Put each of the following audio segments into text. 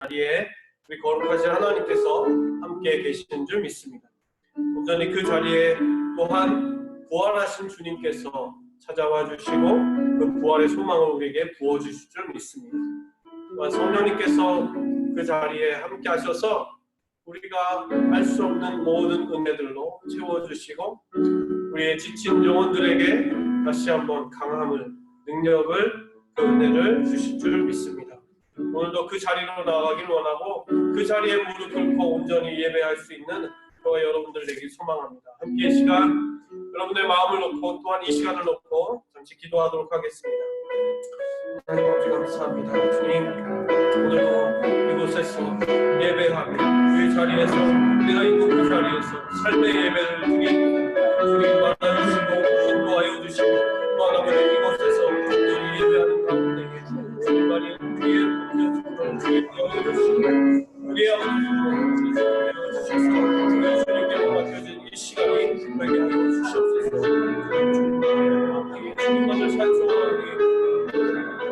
자리에 우리 거룩하신 하나님께서 함께 계시는 줄 믿습니다. 온전히 그 자리에 또한 부활하신 주님께서 찾아와 주시고 그 부활의 소망을 우리에게 부어주실 줄 믿습니다. 또한 성령님께서 그 자리에 함께 하셔서 우리가 알 수 없는 모든 은혜들로 채워주시고 우리의 지친 영혼들에게 다시 한번 강함을, 능력을, 그 은혜를 주실 줄 믿습니다. 오늘도 그 자리로 나아가길 원하고 그 자리에 무릎 꿇고 온전히 예배할 수 있는 저와 여러분들 되길 소망합니다. 함께 이 시간 여러분의 마음을 놓고 또한 이 시간을 놓고 잠시 기도하도록 하겠습니다. 하나님 아버지 감사합니다. 주님, 오늘도 이곳에서 예배하며 그 자리에서 우리가 있는 그 자리에서 삶의 예배를 드립니다. 주님 만나주시고 인도하여 주시고 또한 아버지 이곳에서 온전히 예배하는 가운데에 주님만이 우리의 목표 주님께 여겨주시고 우리의 아버지 주님께 여겨주셔서 우리 주님께로 맡겨진 이 시간이 되게 하여 주시옵소서. 주님만을 찬송하니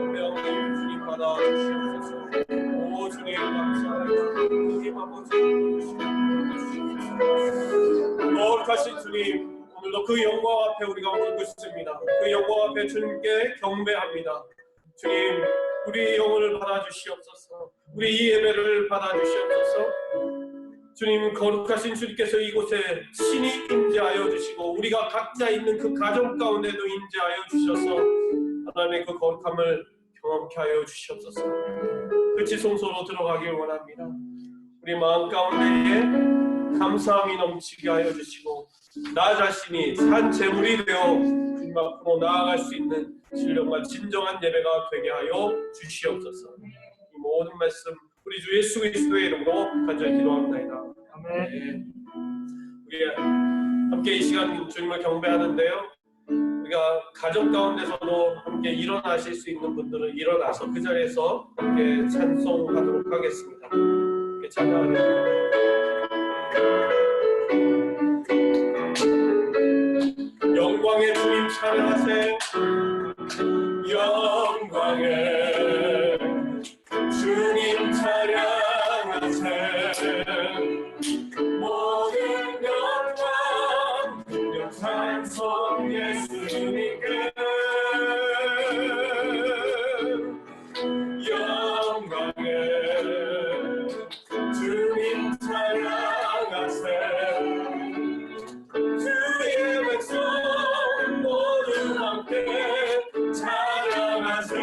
우리 아버지 주님 받아 주시옵소서. 오 주님 감사합니다. 주님 아버지 거룩하신 주님, 오늘도 그 영광 앞에 우리가 엎드리고 있습니다. 그 영광 앞에 주님께 경배합니다. 주님, 우리 영혼을 받아주시옵소서. 우리 이 예배를 받아주시옵소서. 주님, 거룩하신 주님께서 이곳에 신이 임재하여 주시고 우리가 각자 있는 그 가정 가운데도 임재하여 주셔서 하나님의 그 거룩함을 경험케 하여 주시옵소서. 그 지성소로 들어가길 원합니다. 우리 마음 가운데에 감사함이 넘치게 하여 주시고 나 자신이 산 제물이 되어 주님 앞으로 나아갈 수 있는 신령과 진정한 예배가 되게 하여 주시옵소서. 이 모든 말씀 우리 주 예수 그리스도의 이름으로 간절히 기도합니다. 아멘. 우리 함께 이 시간 주님을 경배하는데요, 우리가 가정 가운데서도 함께 일어나실 수 있는 분들은 일어나서 그 자리에서 함께 찬송하도록 하겠습니다. 함께 찬양하겠습니다. 영광의 주님 찬양하세. 영광의 주님 찬양하세. 모든 영광 능력 찬송 예수님께. 영광의 주님 찬양하세. 주의 백성 모두 함께 찬양하세.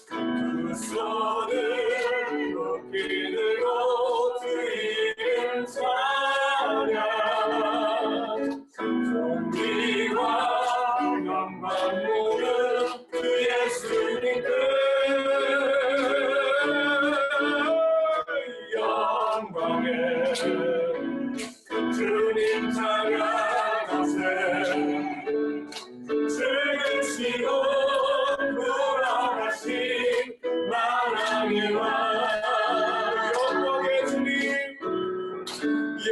두 손을 높이 들고 주 이름 찬양. 존귀와 영광 모든 주 예수님께. 영광의 주님 찬양하세. 즐기시고 돌아가신 만왕의 왕. 영광의 주님.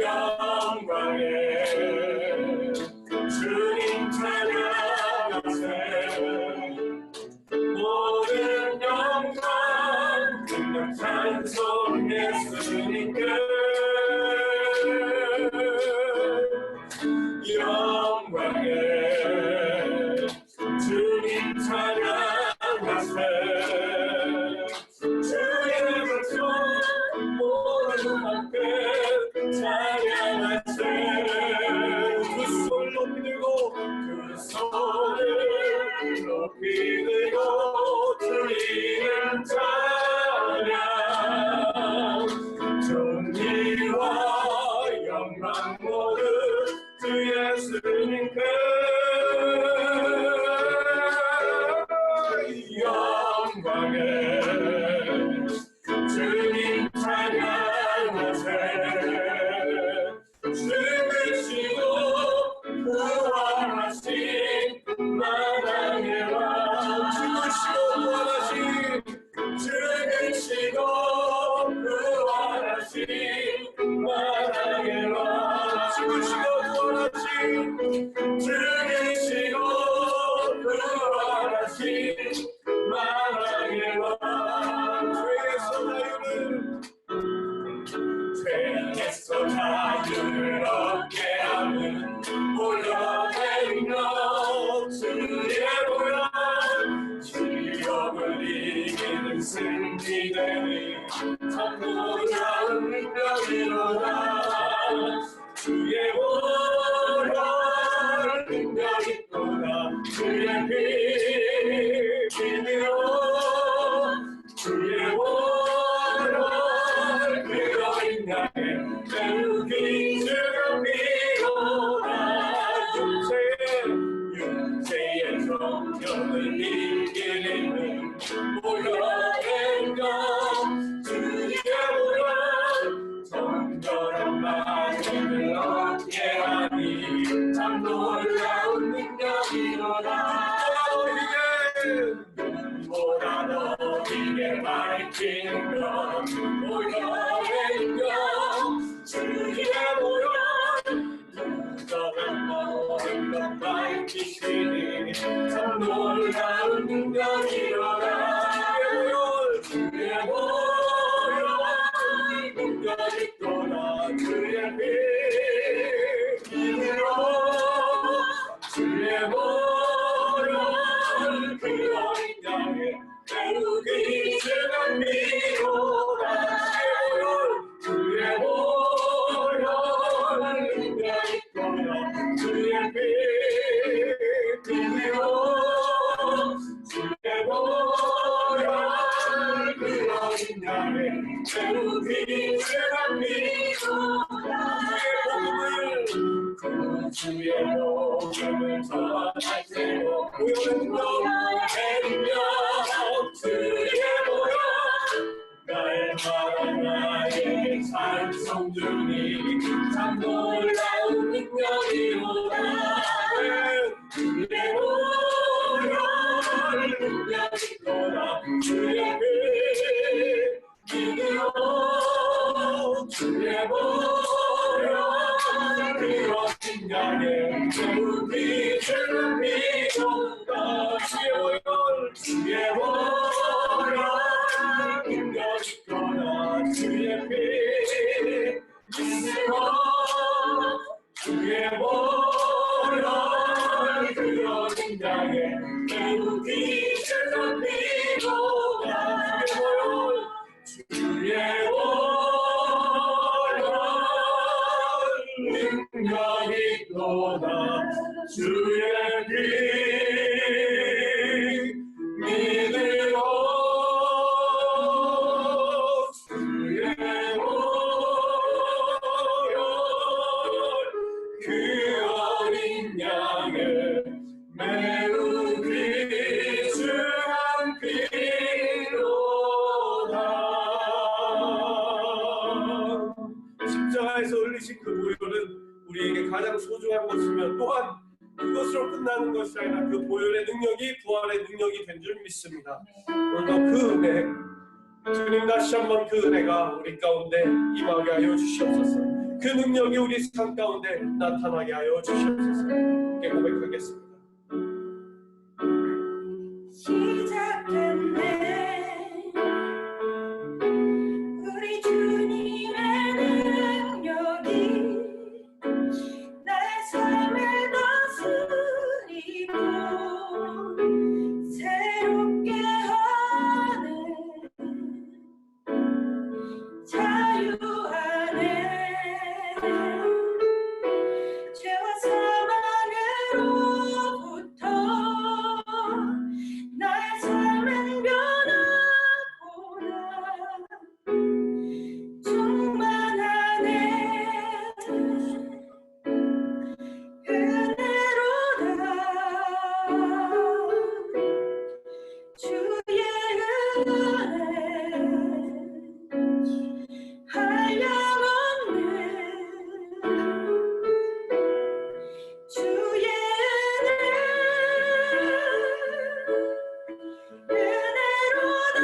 영광의 주님 찬양하세. 모든 영광 능력 찬송 예수님께. 영광의 주님 찬양하세. 주의 백성 모두 함께 찬양하세. 두 손을 높이 들고 두 손을 높이 들고 주 이름 찬양. 존귀와 영광 모두 주 예수님께. 영광의 주님 찬양하세. 죽으시고 부활하신 만왕의 왕. 죽으시고 부활하신. 죽으시고 부활하신 만왕의 왕. 죽으시고 부활하신. 죽으시고 부활하신 만왕의 왕. 모든 승리되니 참 놀라운 능력이로다. 주의 보혈 능력 있도다. 주의 피 믿으로 주의 보혈 그로 인하여 배우기 주가 피로다. 육체의 성경을 이기는 보혈의 것 주의 보혈 정결한 마음을 얻게 하니 참 놀라운 능력이로다. 눈보다 너에게 밝히는 것 보혈의 것 주의 보혈 무덤한 모든 것 밝히시니 참 놀라운 능력이로다. 주의 보혈 능력 있도다. 주의 피 믿으로 주의 보혈 그로 인하여 배우기 주가 미로다. 주의 보혈 능력 있도다. 주의 피 믿으로 주의 보혈 그로 인하여 배우기 주가 미로다. 주의 복음을 전할 때로 보혈로 행력 주의 보혈 나의 바람 나의 찬송 주니 참 놀라운 능력이로다. 주의 보혈 능력 있도다. 주의 피 믿으로 주의 보혈 그로 인하여 배우기 주는 믿음과 주의 보혈 능력 있도다. 주의 피 믿으로 주의 보혈 그로 인하여 배우기 주는 믿음과 주의 보혈 능력 있도다. 주의 피 믿으로 주의 보혈 그 어린 양을 매우 귀중한 피로다. 십자가에서 흘리신 그 보혈은 우리에게 가장 소중한 것이며 또한 그것으로 끝나는 것이 아니라 그 보혈의 능력이 부활의 능력이 된 줄 믿습니다. 오늘도 그 은혜 주님 다시 한번 그 은혜가 우리 가운데 임하게 하여 주시옵소서. 그 능력이 우리 삶 가운데 나타나게 하여 주시옵소서. 함께 고백하겠습니다. 시작됐네 우리 주님의 능력이 나의 삶을 다스리고 새롭게 하네 자유하네 죄와 사망으로부터 나의 삶은 변하구나 충만하네 은혜로다 주의 은혜 한량없는 주의 은혜로다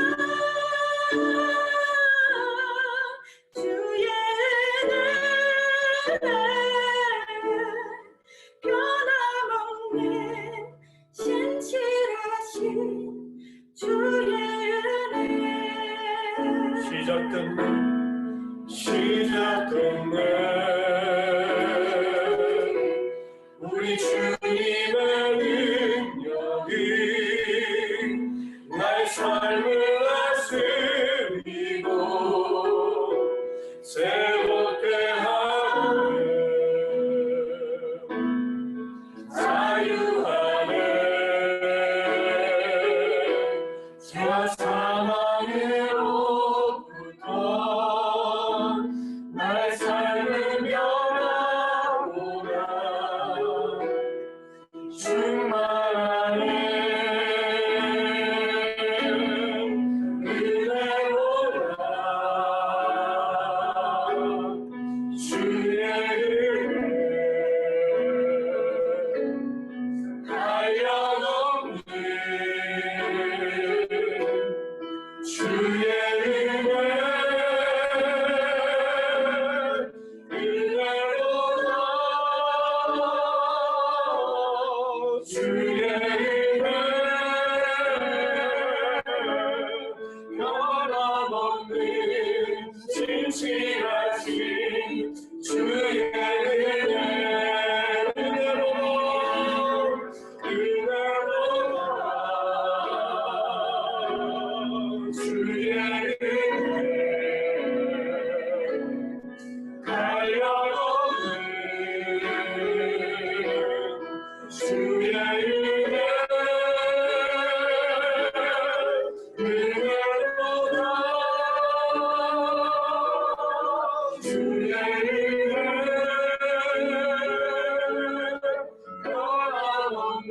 주의 은혜 변함없는 신실하신 주의 은혜 시작됐네 우리 주님의 능력이 나의 삶을 진실하신 주의 은혜로 주의 은혜 달려오는 주의 은혜로다 주의 은혜 없는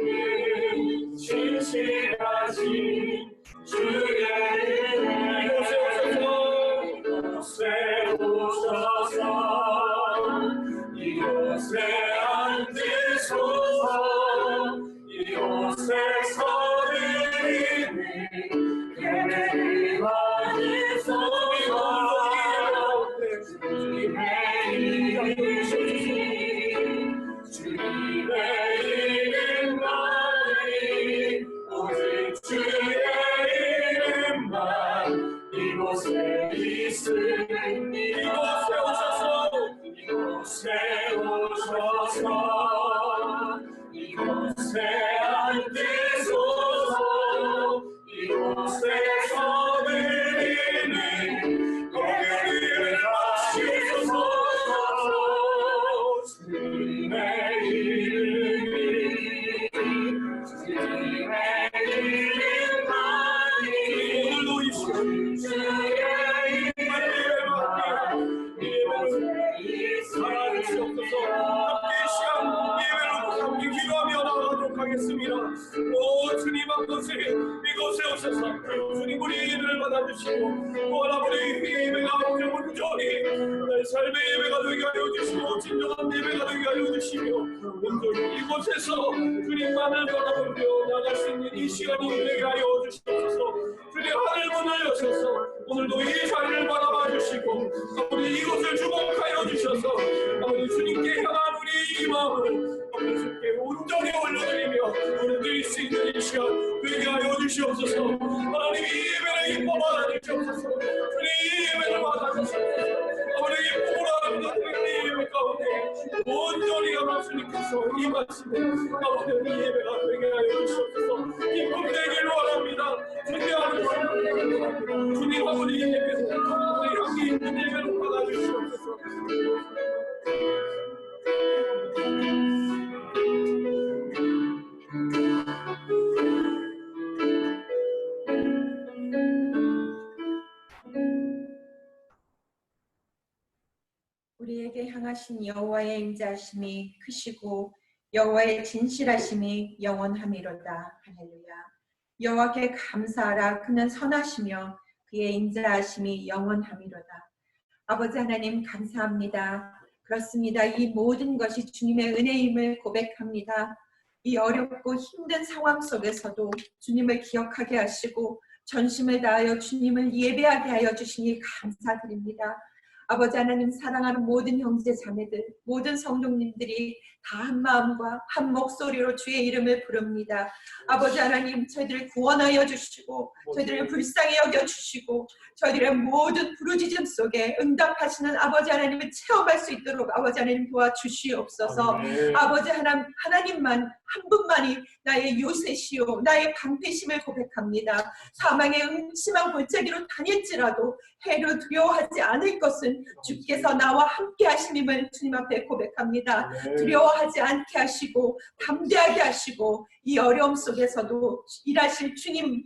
진실하신 주의 은혜 이곳에 오셔서 이곳에 앉으소서 이곳에 서드리니 예배를 받으소서 주님의 이름만이 오직 주의 이름만 이곳에 있으니 이곳에 오셔서 이곳에 앉으소서 이곳에 서드리니 예배를 받으소서 주님의 이름만이 오늘도 이 시간 주의 주옵소서. 함께 이 시간 예배로 함께 기도하며 나아가도록 하겠습니다. 오 주님 아버지 이곳에 오셔서 주님 우리 예배를 받아주시고 또 하나 우리 예배가 온전히 나의 삶의 예배가 되게 하여 주시고 진정한 예배가 되게 하여 주시며 온전히 이곳에서 주님만을 바라보며 나아갈 수 있는 이 시간이 되게 하여 주시옵소서. 주님 하늘 문을 여셔서 오늘도 이 자리를 바라봐 주시고 아버지 이곳을 주목하여 주셔서 아버지 주님께 향한 우리 이 마음을 아버지 주님께 온전히 올려드리며 드릴 수 있는 이 시간 되게 하여 주시옵소서. 하나님 이 예배를 기뻐 받아주시옵소서. 주님 이 예배를 받아주시옵소서. 아버지 기쁨으로 하나님 이 예배 가운데 온전히 아버지 주님께서 이 말씀에 아버지 이 예배가 되게 하여 주시옵소서. 기쁨 되기를 원합니다. 존경하는 주님 아버지 이 예배에서 우리 함께 있는 예배를 받아주시옵소서. 우리에게 향하신 여호와의 인자하심이 크시고 여호와의 진실하심이 영원함이로다. 할렐루야. 여호와께 감사하라. 그는 선하시며 그의 인자하심이 영원함이로다. 아버지 하나님 감사합니다. 그렇습니다. 이 모든 것이 주님의 은혜임을 고백합니다. 이 어렵고 힘든 상황 속에서도 주님을 기억하게 하시고 전심을 다하여 주님을 예배하게 하여 주시니 감사드립니다. 아버지 하나님 사랑하는 모든 형제 자매들, 모든 성도님들이 다 한 마음과 한 목소리로 주의 이름을 부릅니다. 아버지 하나님 저희들을 구원하여 주시고 저희들을 불쌍히 여겨주시고 저희들의 모든 부르짖음 속에 응답하시는 아버지 하나님을 체험할 수 있도록 아버지 하나님 도와주시옵소서. 아버지 하나님만 한 분만이 나의 요새시요 나의 방패심을 고백합니다. 사망의 음침한 골짜기로 다닐지라도 해를 두려워하지 않을 것은 주께서 나와 함께 하심임을 주님 앞에 고백합니다. 두려워하지 않게 하시고 담대하게 하시고 이 어려움 속에서도 일하실 주님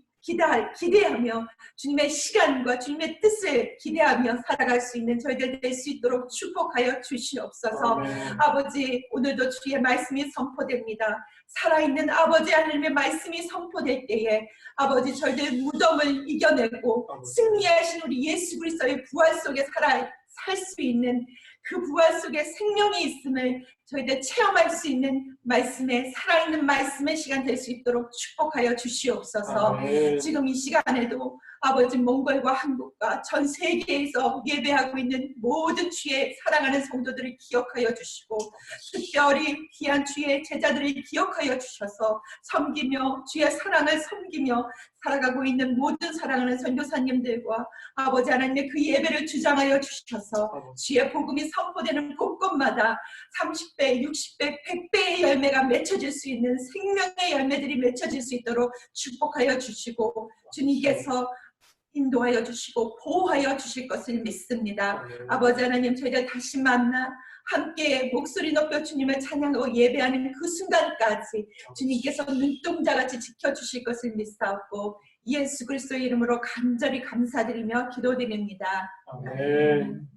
기대하며 주님의 시간과 주님의 뜻을 기대하며 살아갈 수 있는 저희들 될 수 있도록 축복하여 주시옵소서. 아버지 오늘도 주의 말씀이 선포됩니다. 살아있는 아버지 하나님의 말씀이 선포될 때에 아버지 저희들 무덤을 이겨내고 승리하신 우리 예수 그리스도의 부활 속에 살 수 있는 그 부활 속에 생명이 있음을 저희들 체험할 수 있는 말씀의 살아있는 말씀의 시간 될 수 있도록 축복하여 주시옵소서. 지금 이 시간에도 아버지 몽골과 한국과 전 세계에서 예배하고 있는 모든 주의 사랑하는 성도들을 기억하여 주시고 특별히 귀한 주의 제자들을 기억하여 주셔서 섬기며 주의 사랑을 섬기며 살아가고 있는 모든 사랑하는 선교사님들과 아버지 하나님의 그 예배를 주장하여 주셔서 주의 복음이 선포되는 곳곳마다 30배, 60배, 100배의 열매가 맺혀질 수 있는 생명의 열매들이 맺혀질 수 있도록 축복하여 주시고 주님께서 인도하여 주시고 보호하여 주실 것을 믿습니다. 아버지 하나님, 저희가 다시 만나 함께 목소리 높여 주님을 찬양하고 예배하는 그 순간까지 주님께서 눈동자같이 지켜주실 것을 믿사옵고 예수 그리스도의 이름으로 간절히 감사드리며 기도드립니다. 아멘.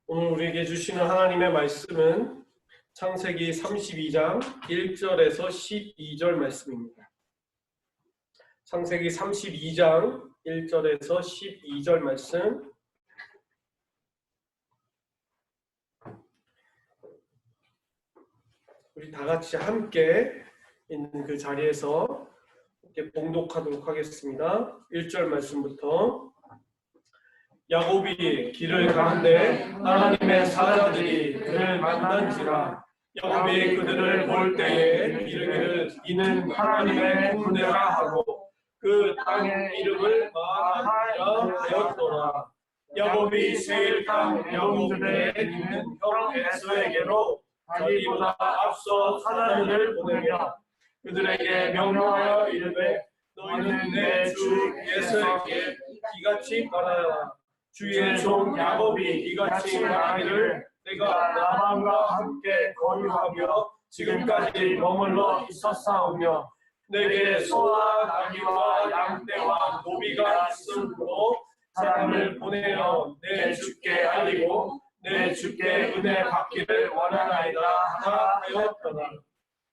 오늘 우리에게 주시는 하나님의 말씀은 창세기 32장 1절에서 12절 말씀입니다. 창세기 32장 1절에서 12절 말씀. 우리 다 같이 함께 있는 그 자리에서 이렇게 봉독하도록 하겠습니다. 1절 말씀부터. 야곱이 길을 가는데 하나님의 사자들이 그를 만난지라. 야곱이 그들을 볼 때에 이르기를 이는 하나님의 군대라 하고 그 땅의 이름을 마하라 하였더라. 야곱이 세일 땅 야곱에 있는 형 에서에게로 자기보다 앞서 사자들을 보내며 그들에게 명령하여 이르되 너희는 내 주 에서에게 이같이 말하라. 주의 종 야곱이 이같이 말하기를 내가 라반과 함께 거류하며 지금까지 머물러 있었사오며 내게 소와 나귀와 양떼와 노비가 있으므로 사람을 보내어 내 주께 알리고 내 주께 은혜 받기를 원하나이다 하였더라.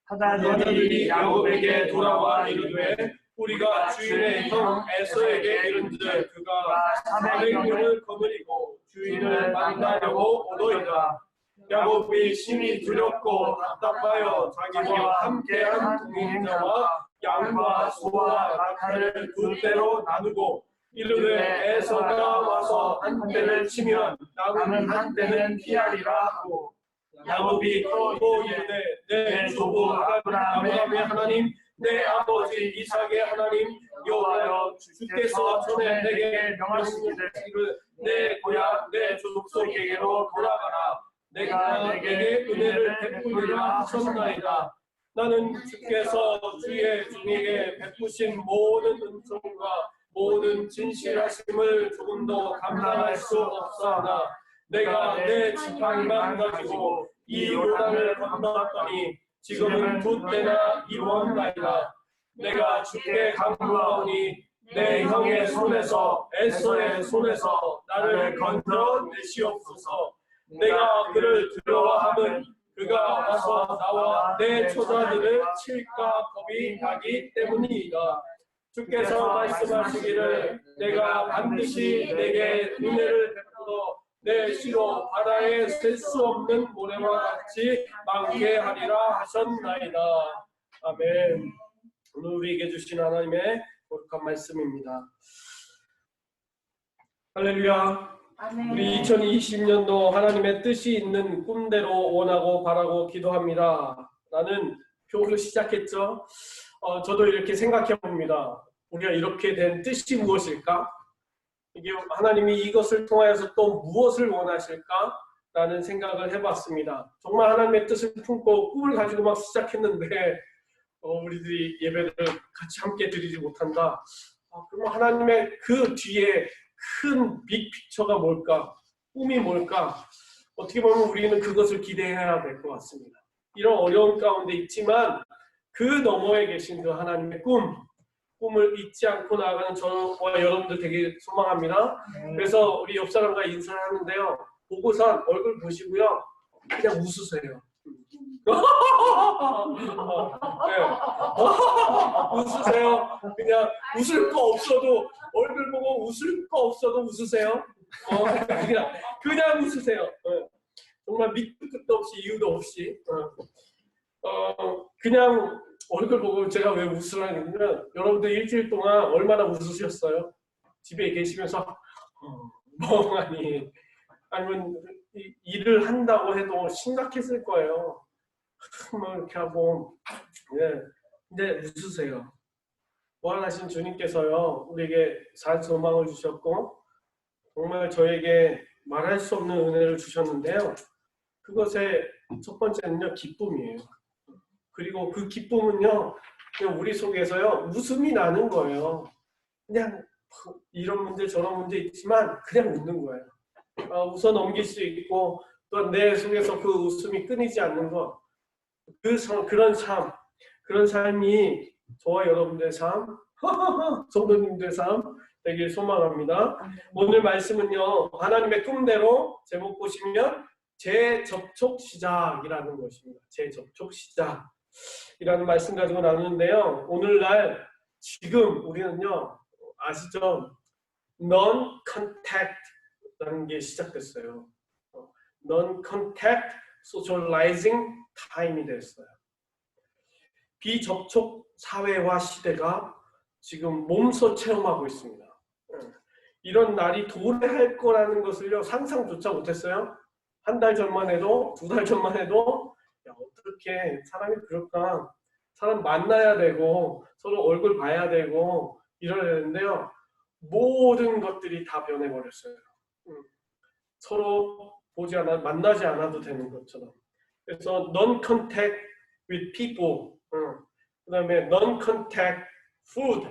사자들이 야곱에게 돌아와 이르되 우리가 주인의 형 에서에게 이른들 그가 400명을 거느리고 주인을 만나려고 오더이다. 야곱이 심히 두렵고 답답하여 자기와 함께한 동행자와 양과 소와 낙타를 두 대로 나누고 이르되 에서가 와서 한 대를 치면 남은 한 대는 피하리라 하고 야곱이 또 이르되 내 조부 아브라함의 하나님 내 아버지 이삭의 하나님 여호와여 주께서 전에 내게 명하시기를 내 고향 내 족속에게로 돌아가라. 내가 내게 은혜를 베푸리라 하셨나이다. 나는 주께서 주의 종에게 베푸신 모든 은총과 모든 진실하심을 조금 더 감당할 수 없사오나 내가 내 지팡이만 가지고 이 요단을 건넜더니 지금은 두 때나 이루었나이다. 내가 주께 간구하오니 내 형의 손에서 에서의 손에서 나를 건져 내시옵소서. 내가 그를 두려워함은 그가 와서 나와 내 처자들을 칠까 겁이 나기 때문이다. 주께서 말씀하시기를 내가 반드시 내게 은혜를 베풀어 내 시로 바다에 셀 수 없는 모래와 같이 많게 하리라 하셨나이다. 아멘. 오늘 우리에게 주신 하나님의 거룩한 말씀입니다. 할렐루야. 아멘. 우리 2020년도 하나님의 뜻이 있는 꿈대로 원하고 바라고 기도합니다. 라는 표로 시작했죠. 저도 이렇게 생각해 봅니다. 우리가 이렇게 된 뜻이 무엇일까? 이게 하나님이 이것을 통하여서 또 무엇을 원하실까? 라는 생각을 해봤습니다. 정말 하나님의 뜻을 품고 꿈을 가지고 막 시작했는데 우리들이 예배를 같이 함께 드리지 못한다. 그럼 하나님의 그 뒤에 큰 빅픽처가 뭘까? 꿈이 뭘까? 어떻게 보면 우리는 그것을 기대해야 될 것 같습니다. 이런 어려운 가운데 있지만 그 너머에 계신 그 하나님의 꿈, 꿈을 잊지 않고 나아가는 저와 여러분들 되게 소망합니다. 그래서 우리 옆 사람과 인사를 하는데요. 보고선 얼굴 보시고요. 그냥 웃으세요. 네. 웃으세요. 그냥 웃을 거 없어도 얼굴 보고 웃을 거 없어도 웃으세요. 그냥 웃으세요. 정말 밑도 끝도 없이 이유도 없이 그냥 얼굴 보고 제가 왜 웃으라냐면 여러분들 일주일 동안 얼마나 웃으셨어요? 집에 계시면서 멍하니 아니면 일을 한다고 해도 심각했을 거예요. 뭐 이렇게 하고 근데 웃으세요. 무한하신 주님께서요 우리에게 산 소망을 주셨고 정말 저에게 말할 수 없는 은혜를 주셨는데요. 그것의 첫 번째는요 기쁨이에요. 그리고 그 기쁨은요 그냥 우리 속에서요 웃음이 나는 거예요. 그냥 이런 문제 저런 문제 있지만 그냥 웃는 거예요. 웃어 넘길 수 있고 또 내 속에서 그 웃음이 끊이지 않는 것 그런 삶이 저와 여러분들의 삶 성도님들의 삶 되길 소망합니다. 오늘 말씀은요 하나님의 꿈대로 제목 보시면 재접촉 시작이라는 것입니다. 재접촉 시작이라는 말씀 가지고 나누는데요. 오늘날 지금 우리는요 아시죠? Non-contact라는 게 시작됐어요. Non-contact socializing time이 됐어요. 비접촉 사회화 시대가 지금 몸소 체험하고 있습니다. 이런 날이 도래할 거라는 것을요 상상조차 못했어요. 한 달 전만 해도, 두 달 전만 해도 야, 어떻게 사람이 그럴까? 사람 만나야 되고 서로 얼굴 봐야 되고 이래야 되는데요. 모든 것들이 다 변해버렸어요. 서로 만나지 않아도 되는 것처럼. 그래서 non-contact with people, 그 다음에 non-contact food,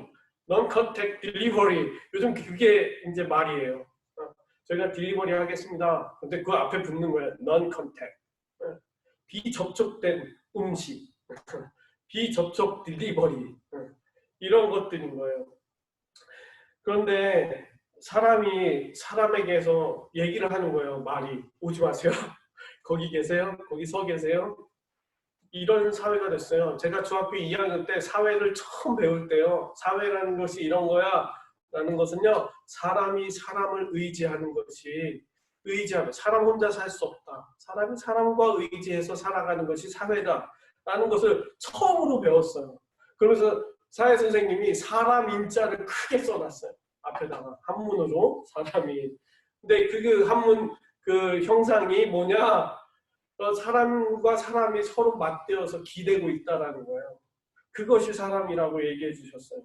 non-contact delivery. 요즘 그게 이제 말이에요. 저희가 딜리버리 하겠습니다. 근데 그 앞에 붙는 거예요. non-contact. 비접촉된 음식, 비접촉 딜리버리. 이런 것들인 거예요. 그런데 사람이 사람에게서 얘기를 하는 거예요. 말이 오지 마세요. 거기 계세요? 거기 서 계세요? 이런 사회가 됐어요. 제가 중학교 2학년 때 사회를 처음 배울 때요. 사회라는 것이 이런 거야 라는 것은요. 사람이 사람을 의지하는 것이 사람 혼자 살 수 없다. 사람이 사람과 의지해서 살아가는 것이 사회다 라는 것을 처음으로 배웠어요. 그러면서 사회 선생님이 사람 인자를 크게 써놨어요. 앞에다가 한문으로 사람이. 근데 그 한문 그 형상이 뭐냐? 사람과 사람이 서로 맞대어서 기대고 있다라는 거예요. 그것이 사람이라고 얘기해 주셨어요.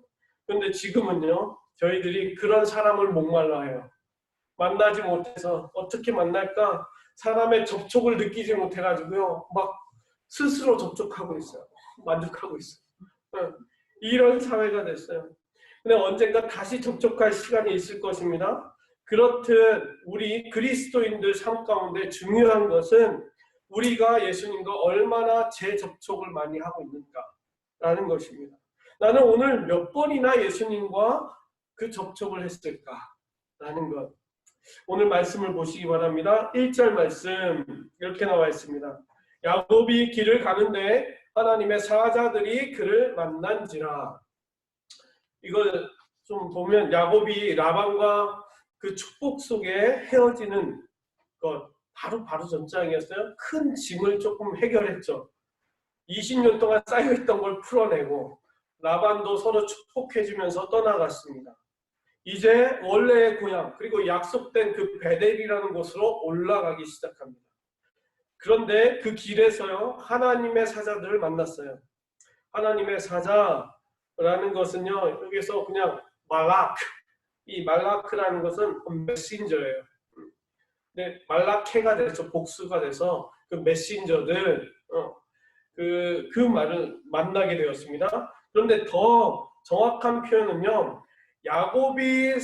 그런데 지금은요, 저희들이 그런 사람을 목말라해요. 만나지 못해서 어떻게 만날까? 사람의 접촉을 느끼지 못해가지고요, 막 스스로 접촉하고 있어요. 만족하고 있어요. 이런 사회가 됐어요. 근데 언젠가 다시 접촉할 시간이 있을 것입니다. 그렇듯 우리 그리스도인들 삶 가운데 중요한 것은 우리가 예수님과 얼마나 재접촉을 많이 하고 있는가라는 것입니다. 나는 오늘 몇 번이나 예수님과 그 접촉을 했을까라는 것. 오늘 말씀을 보시기 바랍니다. 1절 말씀 이렇게 나와 있습니다. 야곱이 길을 가는데 하나님의 사자들이 그를 만난지라. 이걸 좀 보면 야곱이 라반과 그 축복 속에 헤어지는 것 바로 전장이었어요. 큰 짐을 조금 해결했죠. 20년 동안 쌓여있던 걸 풀어내고 라반도 서로 축복해주면서 떠나갔습니다. 이제 원래의 고향 그리고 약속된 그 베델이라는 곳으로 올라가기 시작합니다. 그런데 그 길에서요 하나님의 사자들을 만났어요. 하나님의 사자라는 것은요 여기서 그냥 이 말라크라는 것은 메신저예요. 근데 말라케가 돼서 복수가 돼서 그 메신저들 그 말을 만나게 되었습니다. 그런데 더 정확한 표현은요. 야곱이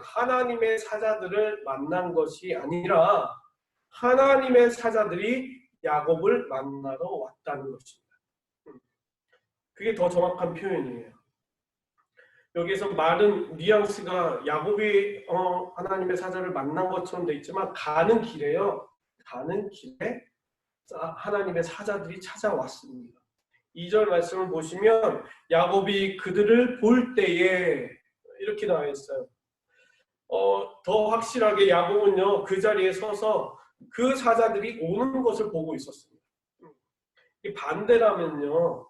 하나님의 사자들을 만난 것이 아니라 하나님의 사자들이 야곱을 만나러 왔다는 것입니다. 그게 더 정확한 표현이에요. 여기에서 말은 뉘앙스가 야곱이 하나님의 사자를 만난 것처럼 돼 있지만 가는 길에요. 가는 길에 하나님의 사자들이 찾아왔습니다. 2절 말씀을 보시면 야곱이 그들을 볼 때에 이렇게 나와 있어요. 더 확실하게 야곱은요 그 자리에 서서 그 사자들이 오는 것을 보고 있었습니다. 이 반대라면요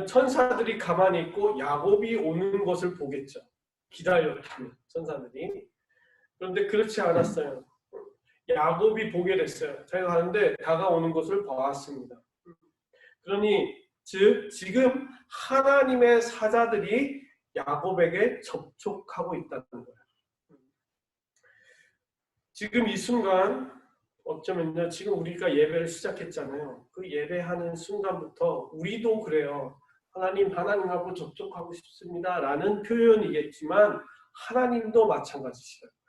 천사들이 가만히 있고 야곱이 오는 것을 보겠죠. 기다렸다면 천사들이. 그런데 그렇지 않았어요. 야곱이 보게 됐어요. 자기가 가는데 다가오는 것을 보았습니다. 그러니 즉 지금 하나님의 사자들이 야곱에게 접촉하고 있다는 거예요. 지금 이 순간 어쩌면요 지금 우리가 예배를 시작했잖아요. 그 예배하는 순간부터 우리도 그래요. 하나님하고 접촉하고 싶습니다 라는 표현이겠지만 하나님도 마찬가지시라고요.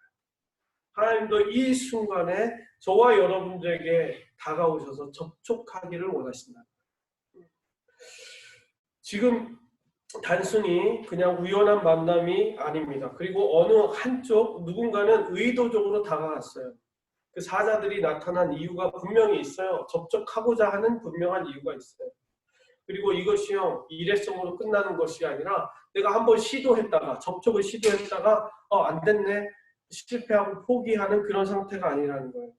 하나님도 이 순간에 저와 여러분들에게 다가오셔서 접촉하기를 원하신다. 지금 단순히 그냥 우연한 만남이 아닙니다. 그리고 어느 한쪽 누군가는 의도적으로 다가갔어요. 그 사자들이 나타난 이유가 분명히 있어요. 접촉하고자 하는 분명한 이유가 있어요. 그리고 이것이요 일회성으로 끝나는 것이 아니라 내가 한번 시도했다가 접촉을 시도했다가 안 됐네 실패하고 포기하는 그런 상태가 아니라는 거예요.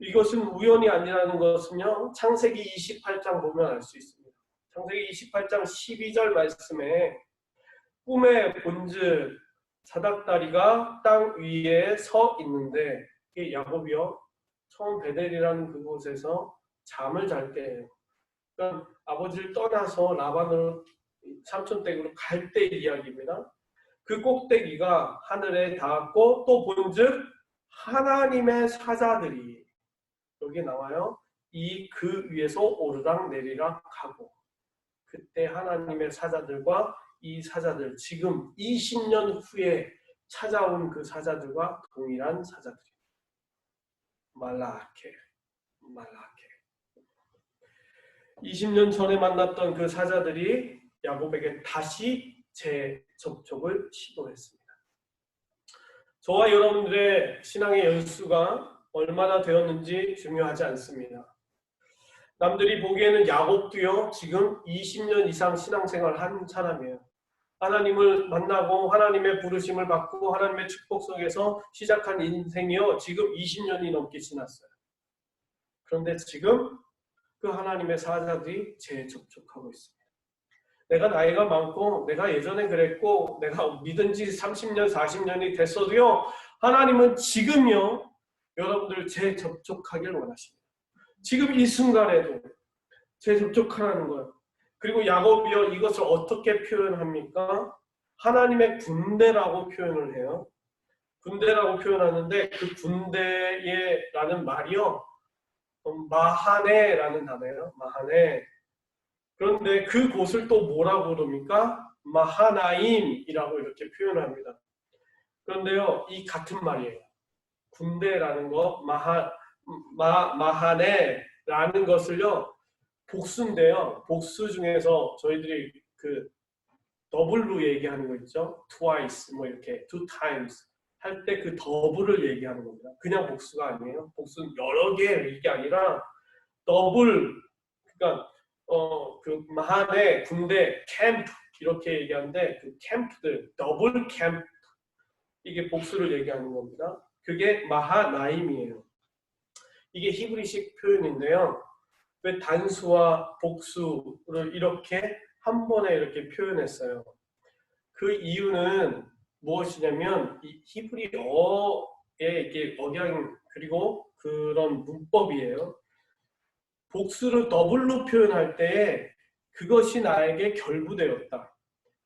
이것은 우연이 아니라는 것은요 창세기 28장 보면 알 수 있습니다. 창세기 28장 12절 말씀에 꿈에 본즉 사닥다리가 땅 위에 서 있는데 이게 야곱이요 처음 베델이라는 그곳에서 잠을 잘 때예요. 그러니까 아버지를 떠나서 라반으로 삼촌 댁으로 갈 때 이야기입니다. 그 꼭대기가 하늘에 닿았고 또 본즉 하나님의 사자들이 여기 나와요. 이 그 위에서 오르락 내리락 하고 그때 하나님의 사자들과 이 사자들 지금 20년 후에 찾아온 그 사자들과 동일한 사자들입니다. 말라케 20년 전에 만났던 그 사자들이 야곱에게 다시 재접촉을 시도했습니다. 저와 여러분들의 신앙의 연수가 얼마나 되었는지 중요하지 않습니다. 남들이 보기에는 야곱도요 지금 20년 이상 신앙생활을 한 사람이에요. 하나님을 만나고 하나님의 부르심을 받고 하나님의 축복 속에서 시작한 인생이요 지금 20년이 넘게 지났어요. 그런데 지금 그 하나님의 사자들이 재접촉하고 있습니다. 내가 나이가 많고 내가 예전에 그랬고 내가 믿은 지 30년 40년이 됐어도요 하나님은 지금요 여러분들 재접촉하길 원하십니다. 지금 이 순간에도 재접촉하라는 거예요. 그리고 야곱이요 이것을 어떻게 표현합니까? 하나님의 군대라고 표현을 해요. 군대라고 표현하는데 그 군대라는 말이요 마하네라는 단어예요. 마하네. 그런데 그 곳을 또 뭐라고 부릅니까? 마하나임이라고 이렇게 표현합니다. 그런데요 이 같은 말이에요. 군대라는 거 마하네라는 것을요 복수인데요. 복수 중에서 저희들이 그 더블로 얘기하는 거 있죠. twice 뭐 이렇게 two times 할 때 그 더블을 얘기하는 겁니다. 그냥 복수가 아니에요. 복수는 여러 개 이게 아니라 더블 그러니까 그 마하네 군대 캠프 이렇게 얘기하는데 그 캠프들 더블 캠프 이게 복수를 얘기하는 겁니다. 그게 마하나임이에요. 이게 히브리식 표현인데요. 왜 단수와 복수를 이렇게 한 번에 이렇게 표현했어요. 그 이유는 무엇이냐면 이 히브리어의 이게 억양 그리고 그런 문법이에요. 복수를 더블로 표현할 때 그것이 나에게 결부되었다.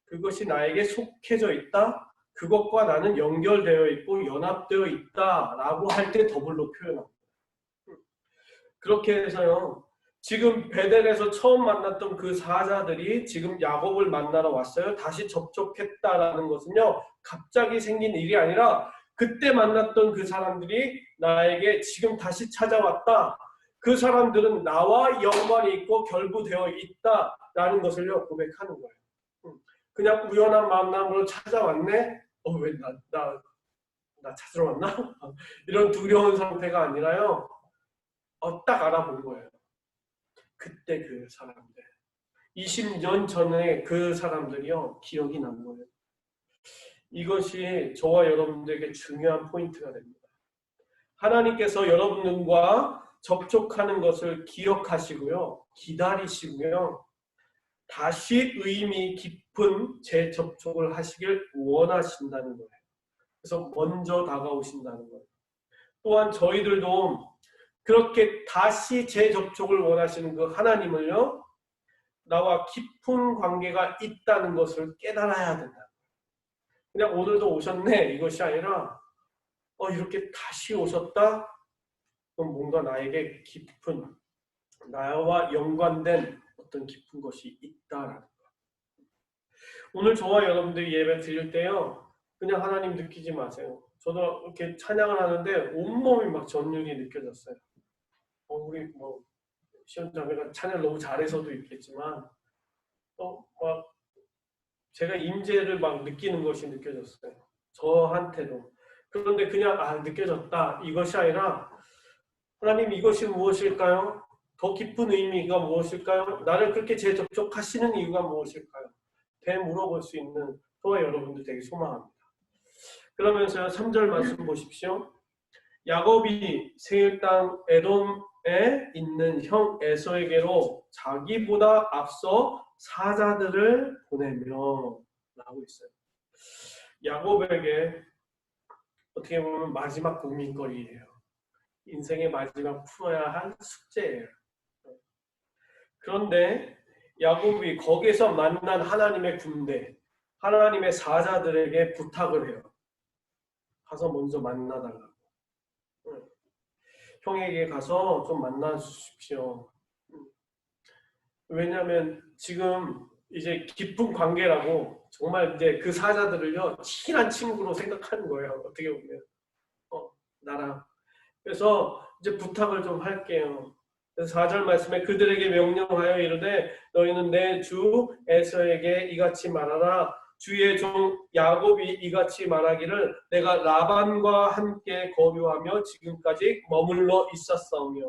그것이 나에게 속해져 있다. 그것과 나는 연결되어 있고 연합되어 있다라고 할 때 더블로 표현합니다. 그렇게 해서요. 지금 베델에서 처음 만났던 그 사자들이 지금 야곱을 만나러 왔어요. 다시 접촉했다라는 것은요. 갑자기 생긴 일이 아니라 그때 만났던 그 사람들이 나에게 지금 다시 찾아왔다. 그 사람들은 나와 연관이 있고 결부되어 있다라는 것을요. 고백하는 거예요. 그냥 우연한 만남으로 찾아왔네? 왜 나 찾으러 왔나? 이런 두려운 상태가 아니라요. 딱 알아본 거예요. 그때 그 사람들. 20년 전에 그 사람들이요. 기억이 난 거예요. 이것이 저와 여러분들에게 중요한 포인트가 됩니다. 하나님께서 여러분들과 접촉하는 것을 기억하시고요. 기다리시고요. 다시 의미 깊은 재접촉을 하시길 원하신다는 거예요. 그래서 먼저 다가오신다는 거예요. 또한 저희들도 그렇게 다시 재접촉을 원하시는 그 하나님을요. 나와 깊은 관계가 있다는 것을 깨달아야 된다. 그냥 오늘도 오셨네 이것이 아니라 이렇게 다시 오셨다? 그럼 뭔가 나에게 깊은 나와 연관된 어떤 깊은 것이 있다라는 거. 오늘 저와 여러분들이 예배 드릴 때요. 그냥 하나님 느끼지 마세요. 저도 이렇게 찬양을 하는데 온몸이 막 전율이 느껴졌어요. 우리 시원자매가 찬양 너무 잘해서도 있겠지만 막 제가 임재를 막 느끼는 것이 느껴졌어요. 저한테도. 그런데 그냥 느껴졌다 이것이 아니라 하나님 이것이 무엇일까요? 더 깊은 의미가 무엇일까요? 나를 그렇게 재접촉하시는 이유가 무엇일까요? 되물어볼 수 있는 저와 여러분들 되게 소망합니다. 그러면서 3절 말씀 보십시오. 야곱이 세일 땅 에돔에 있는 형 에서에게로 자기보다 앞서 사자들을 보내며 라고 있어요. 야곱에게 어떻게 보면 마지막 고민거리예요. 인생의 마지막 풀어야 할 숙제예요. 그런데 야곱이 거기서 만난 하나님의 군대, 하나님의 사자들에게 부탁을 해요. 가서 먼저 만나달라고. 형에게 가서 좀 만나 주십시오. 왜냐하면 지금 이제 깊은 관계라고 정말 이제 그 사자들을요 친한 친구로 생각하는 거예요. 어떻게 보면 나랑. 그래서 이제 부탁을 좀 할게요. 그래서 4절 말씀에 그들에게 명령하여 이르되 너희는 내 주 에서에게 이같이 말하라. 주의 종 야곱이 이같이 말하기를 내가 라반과 함께 거류하며 지금까지 머물러 있었사오며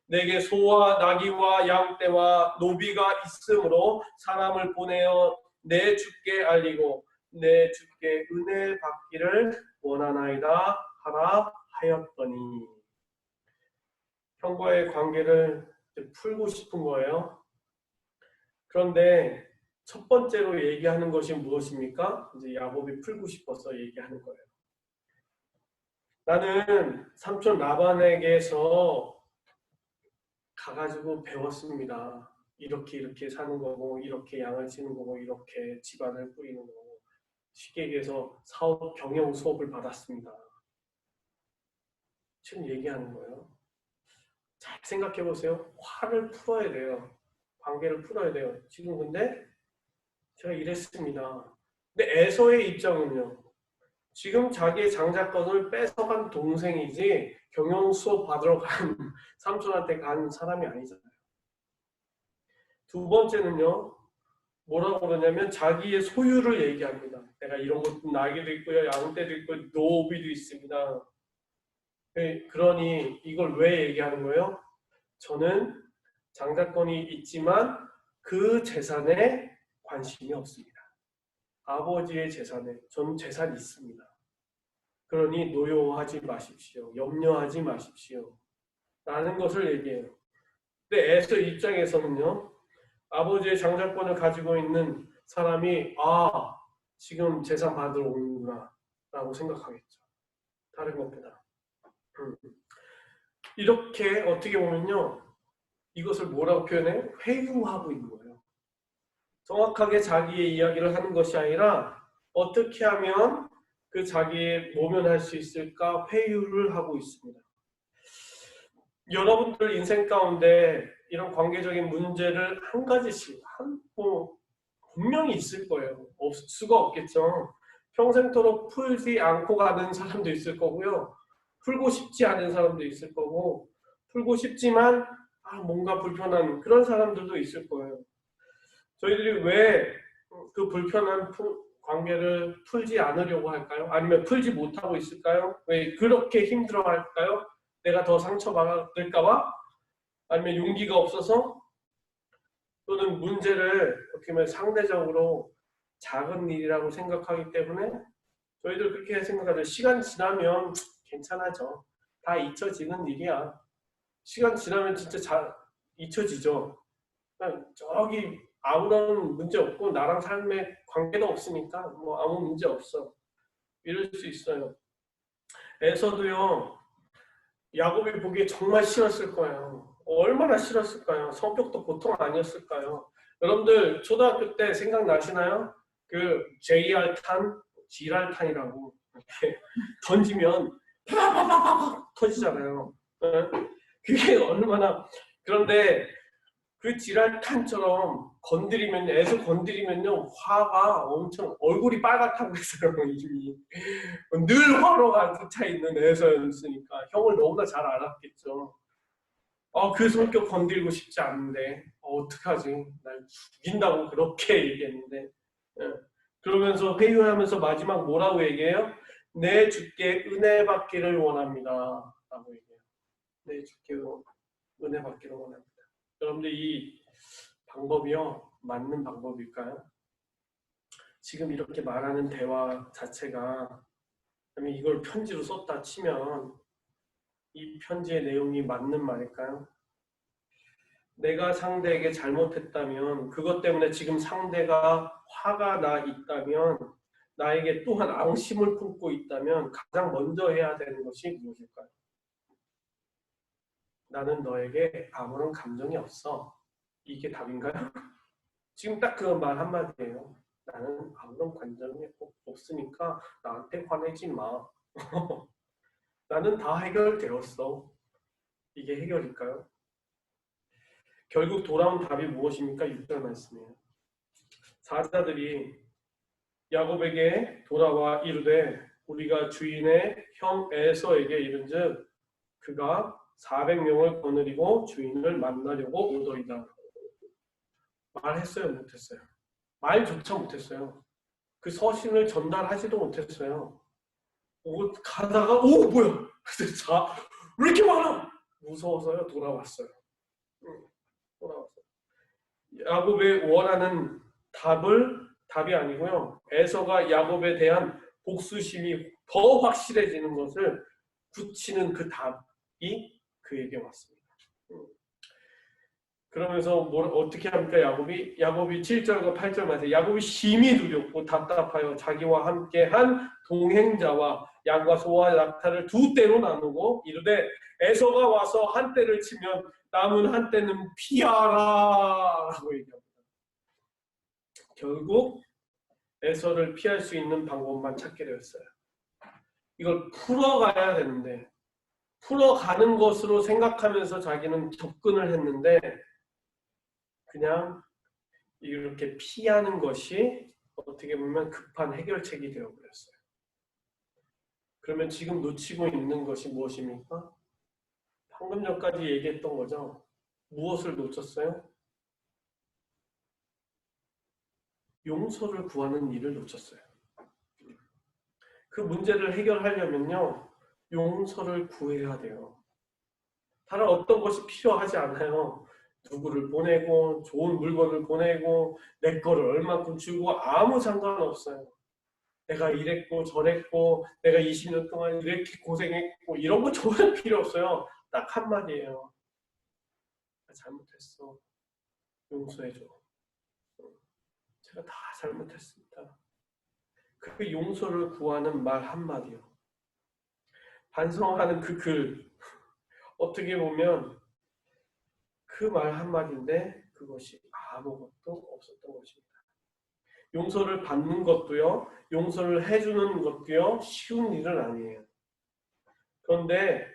내게 소와 나귀와 양떼와 노비가 있으므로 사람을 보내어 내 주께 알리고 내 주께 은혜 받기를 원하나이다 하라 하였더니 형과의 관계를 풀고 싶은 거예요. 그런데 첫 번째로 얘기하는 것이 무엇입니까? 이제 야곱이 풀고 싶어서 얘기하는 거예요. 나는 삼촌 라반에게서 가가지고 배웠습니다. 이렇게 사는 거고 이렇게 양을 치는 거고 이렇게 집안을 꾸리는 거고 쉽게 얘기해서 사업 경영 수업을 받았습니다. 지금 얘기하는 거예요. 잘 생각해 보세요. 화를 풀어야 돼요. 관계를 풀어야 돼요. 지금 근데 제가 이랬습니다. 근데 에서의 입장은요. 지금 자기의 장자권을 뺏어간 동생이지 경영 수업 받으러 간 삼촌한테 간 사람이 아니잖아요. 두 번째는요. 뭐라고 그러냐면 자기의 소유를 얘기합니다. 내가 이런 것도 나귀도 있고요. 양떼도 있고 노비도 있습니다. 그러니 이걸 왜 얘기하는 거예요? 저는 장자권이 있지만 그 재산에 관심이 없습니다. 아버지의 재산에 저는 재산이 있습니다. 그러니 노여워하지 마십시오. 염려하지 마십시오. 라는 것을 얘기해요. 근데 에서 입장에서는요. 아버지의 장자권을 가지고 있는 사람이 지금 재산 받으러 오는구나 라고 생각하겠죠. 다른 것보다. 이렇게 어떻게 보면요. 이것을 뭐라고 표현해요? 회유하고 있는 거예요. 정확하게 자기의 이야기를 하는 것이 아니라 어떻게 하면 그 자기의 모면할 수 있을까 회유를 하고 있습니다. 여러분들 인생 가운데 이런 관계적인 문제를 한 가지씩 분명히 있을 거예요. 없을 수가 없겠죠. 평생토록 풀지 않고 가는 사람도 있을 거고요. 풀고 싶지 않은 사람도 있을 거고 풀고 싶지만 뭔가 불편한 그런 사람들도 있을 거예요. 저희들이 왜 그 불편한 관계를 풀지 않으려고 할까요? 아니면 풀지 못하고 있을까요? 왜 그렇게 힘들어할까요? 내가 더 상처받을까봐? 아니면 용기가 없어서? 또는 문제를 어떻게 보면 상대적으로 작은 일이라고 생각하기 때문에 저희들 그렇게 생각하죠. 시간 지나면 괜찮아져. 다 잊혀지는 일이야. 시간 지나면 진짜 잘 잊혀지죠. 그냥 저기 아무런 문제 없고 나랑 삶에 관계도 없으니까 뭐 아무 문제 없어. 이럴 수 있어요. 에서도요. 야곱이 보기에 정말 싫었을 거예요. 얼마나 싫었을까요? 성격도 보통 아니었을까요? 여러분들 초등학교 때 생각나시나요? 그 JR탄, 지랄탄이라고 이렇게 던지면 파파파파파 터지잖아요. 네? 그게 얼마나 그런데 그 지랄탄처럼 건드리면 애서 건드리면요 화가 엄청 얼굴이 빨갛다고 했어요. 이미 늘 화로 가득 차 있는 애서였으니까 형을 너무나 잘 알았겠죠. 그 성격 건드리고 싶지 않은데 어떡하지? 날 죽인다고 그렇게 얘기했는데 예. 그러면서 회유하면서 마지막 뭐라고 얘기해요? 내 주께 은혜 받기를 원합니다 라고 얘기해요. 내 주께 은혜 받기를 원합니다. 여러분들 이 방법이요 맞는 방법일까요? 지금 이렇게 말하는 대화 자체가 이걸 편지로 썼다 치면 이 편지의 내용이 맞는 말일까요? 내가 상대에게 잘못했다면 그것 때문에 지금 상대가 화가 나 있다면 나에게 또한 앙심을 품고 있다면 가장 먼저 해야 되는 것이 무엇일까요? 나는 너에게 아무런 감정이 없어. 이게 답인가요? 지금 딱 그 말 한마디예요. 나는 아무런 감정이 없으니까 나한테 화내지 마. 나는 다 해결되었어. 이게 해결일까요? 결국 돌아온 답이 무엇입니까? 6절 말씀이에요. 사자들이 야곱에게 돌아와 이르되 우리가 주인의 형 에서에게 이른즉 그가 400명을 거느리고 주인을 만나려고 오더이다. 말했어요? 못했어요? 말조차 못했어요. 그 서신을 전달하지도 못했어요. 가다가 뭐야? 왜 이렇게 많아? 무서워서요 돌아왔어요. 돌아왔어요. 야곱의 원하는 답이 아니고요. 에서가 야곱에 대한 복수심이 더 확실해지는 것을 굳히는 그 답이 그에게 왔습니다. 그러면서 어떻게 합니까? 야곱이 7절과 8절 말씀 야곱이 심히 두렵고 답답하여 자기와 함께 한 동행자와 양과 소와 낙타를 두 떼로 나누고 이르되 에서가 와서 한 떼를 치면 남은 한 떼는 피하라 라고 얘기합니다. 결국 에서를 피할 수 있는 방법만 찾게 되었어요. 이걸 풀어가야 되는데 풀어가는 것으로 생각하면서 자기는 접근을 했는데 그냥 이렇게 피하는 것이 어떻게 보면 급한 해결책이 되어버렸어요. 그러면 지금 놓치고 있는 것이 무엇입니까? 방금 전까지 얘기했던 거죠. 무엇을 놓쳤어요? 용서를 구하는 일을 놓쳤어요. 그 문제를 해결하려면요. 용서를 구해야 돼요. 다른 어떤 것이 필요하지 않아요. 누구를 보내고 좋은 물건을 보내고 내 거를 얼마큼 주고 아무 상관없어요. 내가 이랬고 저랬고 내가 20년 동안 이렇게 고생했고 이런 거 전혀 필요 없어요. 딱 한마디예요. 나 잘못했어. 용서해줘. 제가 다 잘못했습니다. 그 용서를 구하는 말 한마디요. 반성하는 그 글 어떻게 보면 그 말 한마디인데 그것이 아무것도 없었던 것입니다. 용서를 받는 것도요. 용서를 해주는 것도요. 쉬운 일은 아니에요. 그런데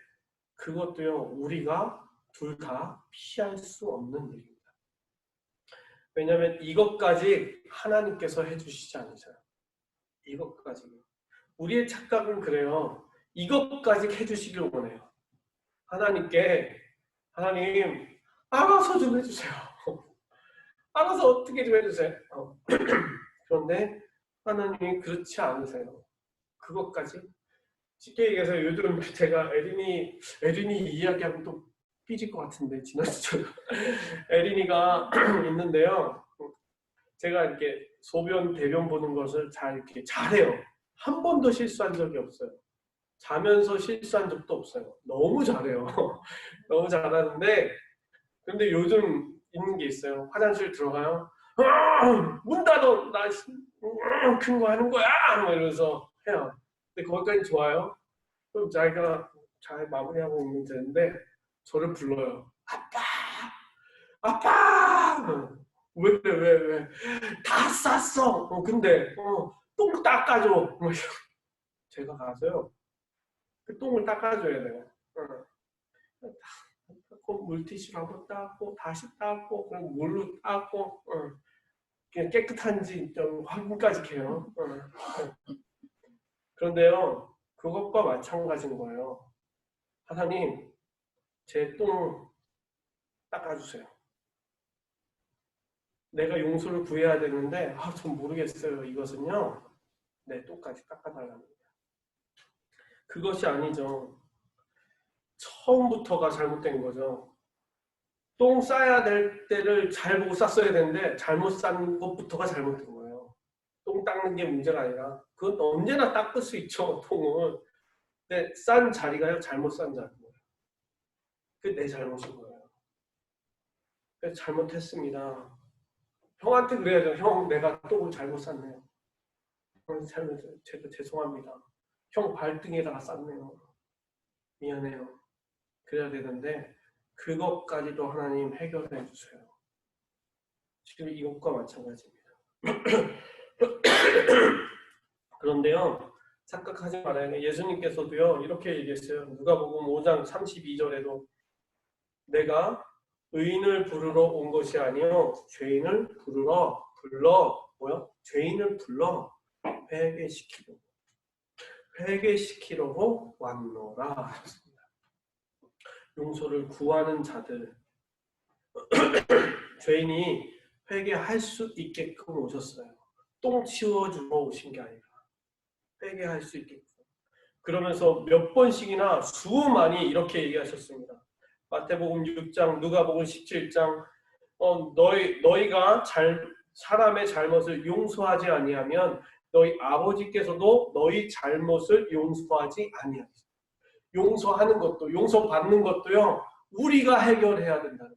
그것도요. 우리가 둘 다 피할 수 없는 일입니다. 왜냐하면 이것까지 하나님께서 해주시지 않으셔요. 이것까지요. 우리의 착각은 그래요. 이것까지 해주시길 원해요. 하나님 알아서 좀 해주세요. 알아서 어떻게 좀 해주세요. 그런데 하나님이 그렇지 않으세요. 그것까지 쉽게 얘기해서 요즘 제가 에린이 이야기하면 또 삐질 것 같은데 지난주에 에린이가 있는데요. 제가 이렇게 소변 대변 보는 것을 이렇게 잘해요. 한 번도 실수한 적이 없어요. 자면서 실수한 적도 없어요. 너무 잘해요. 너무 잘하는데 근데 요즘 있는 게 있어요. 화장실 들어가요. 문 닫어! 나 큰 거 하는 거야! 뭐 이러면서 해요. 근데 거기까지 좋아요. 그럼 자기가 잘 마무리하고 오면 되는데 저를 불러요. 아빠! 아빠! 왜 그래 왜? 다 쌌어! 근데 똥 닦아줘! 뭐 제가 가서요. 그 똥을 닦아줘야 돼요. 물티슈로 한번 닦고 다시 닦고 그럼 물로 닦고 그냥 깨끗한지 좀 확인까지 해요. 그런데요 그것과 마찬가지인 거예요. 하나님 제 똥 닦아주세요. 내가 용서를 구해야 되는데 전 모르겠어요. 이것은요 내 똥까지 닦아달라는 거예요. 그것이 아니죠. 처음부터가 잘못된 거죠. 똥 싸야 될 때를 잘 보고 쌌어야 되는데 잘못 싼 것부터가 잘못된 거예요. 똥 닦는 게 문제가 아니라 그건 언제나 닦을 수 있죠. 똥은. 근데 싼 자리가요 잘못 싼 자리예요. 그게 내 잘못인 거예요. 그래서 잘못했습니다. 형한테 그래야죠. 형 내가 똥을 잘못 쌌네요. 제가 죄송합니다. 형 발등에다가 쌌네요. 미안해요. 그래야 되는데 그것까지도 하나님 해결해 주세요. 지금 이것과 마찬가지입니다. 그런데요. 착각하지 말아요. 예수님께서도요. 이렇게 얘기했어요. 누가복음 5장 32절에도 내가 의인을 부르러 온 것이 아니요 죄인을 불러 죄인을 불러 회개시키려고 왔노라 하셨습니다. 용서를 구하는 자들 죄인이 회개할 수 있게끔 오셨어요. 똥 치워주러 오신 게 아니라 회개할 수 있게끔. 그러면서 몇 번씩이나 수많이 이렇게 얘기하셨습니다. 마태복음 6장, 누가복음 17장 너희가 사람의 잘못을 용서하지 아니하면 너희 아버지께서도 너희 잘못을 용서하지 아니하시다. 용서하는 것도 용서받는 것도요. 우리가 해결해야 된다는 거예요.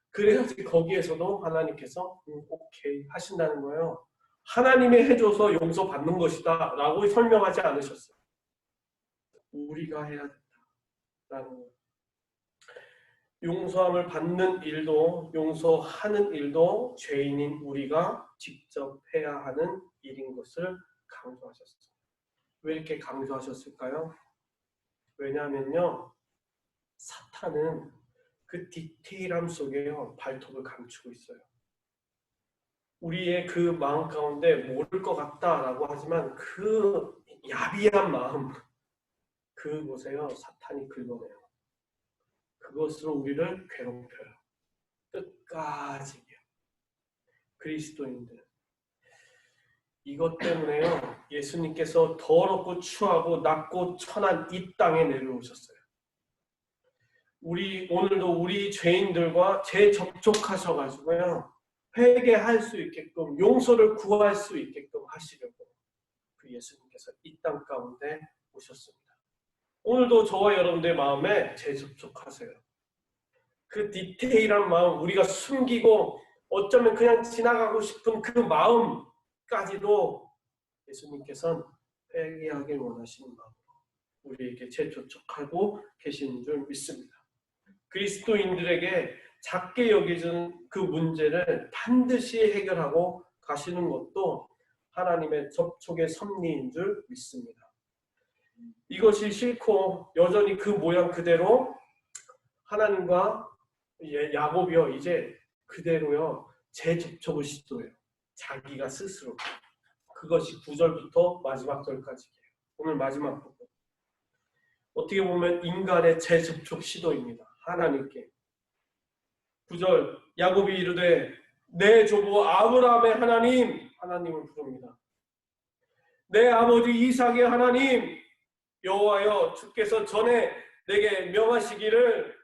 그래야지 거기에서도 하나님께서 오케이 하신다는 거예요. 하나님이 해줘서 용서받는 것이다 라고 설명하지 않으셨어요. 우리가 해야 된다라는 거예요. 용서함을 받는 일도 용서하는 일도 죄인인 우리가 직접 해야 하는 일인 것을 강조하셨어요. 왜 이렇게 강조하셨을까요? 왜냐하면요. 사탄은 그 디테일함 속에요. 발톱을 감추고 있어요. 우리의 그 마음 가운데 모를 것 같다라고 하지만 그 야비한 마음 그곳에요. 사탄이 긁어내요. 그것으로 우리를 괴롭혀요. 끝까지요. 그리스도인들. 이것 때문에요. 예수님께서 더럽고 추하고 낮고 천한 이 땅에 내려오셨어요. 오늘도 우리 죄인들과 재접촉하셔가지고요. 회개할 수 있게끔 용서를 구할 수 있게끔 하시려고 그 예수님께서 이 땅 가운데 오셨습니다. 오늘도 저와 여러분들의 마음에 재접촉하세요. 그 디테일한 마음 우리가 숨기고 어쩌면 그냥 지나가고 싶은 그 마음까지도 예수님께서는 회개하길 원하시는 마음으로 우리에게 재접촉하고 계시는 줄 믿습니다. 그리스도인들에게 작게 여겨진 그 문제를 반드시 해결하고 가시는 것도 하나님의 접촉의 섭리인 줄 믿습니다. 이것이 싫고 여전히 그 모양 그대로 하나님과 야곱이요 이제 그대로요 재접촉을 시도해요. 자기가 스스로. 그것이 9절부터 마지막 절까지예요. 오늘 마지막 부분. 어떻게 보면 인간의 재접촉 시도입니다. 하나님께. 9절 야곱이 이르되 내 조부 아브라함의 하나님 하나님을 부릅니다. 내 아버지 이삭의 하나님 여호와여, 주께서 전에 내게 명하시기를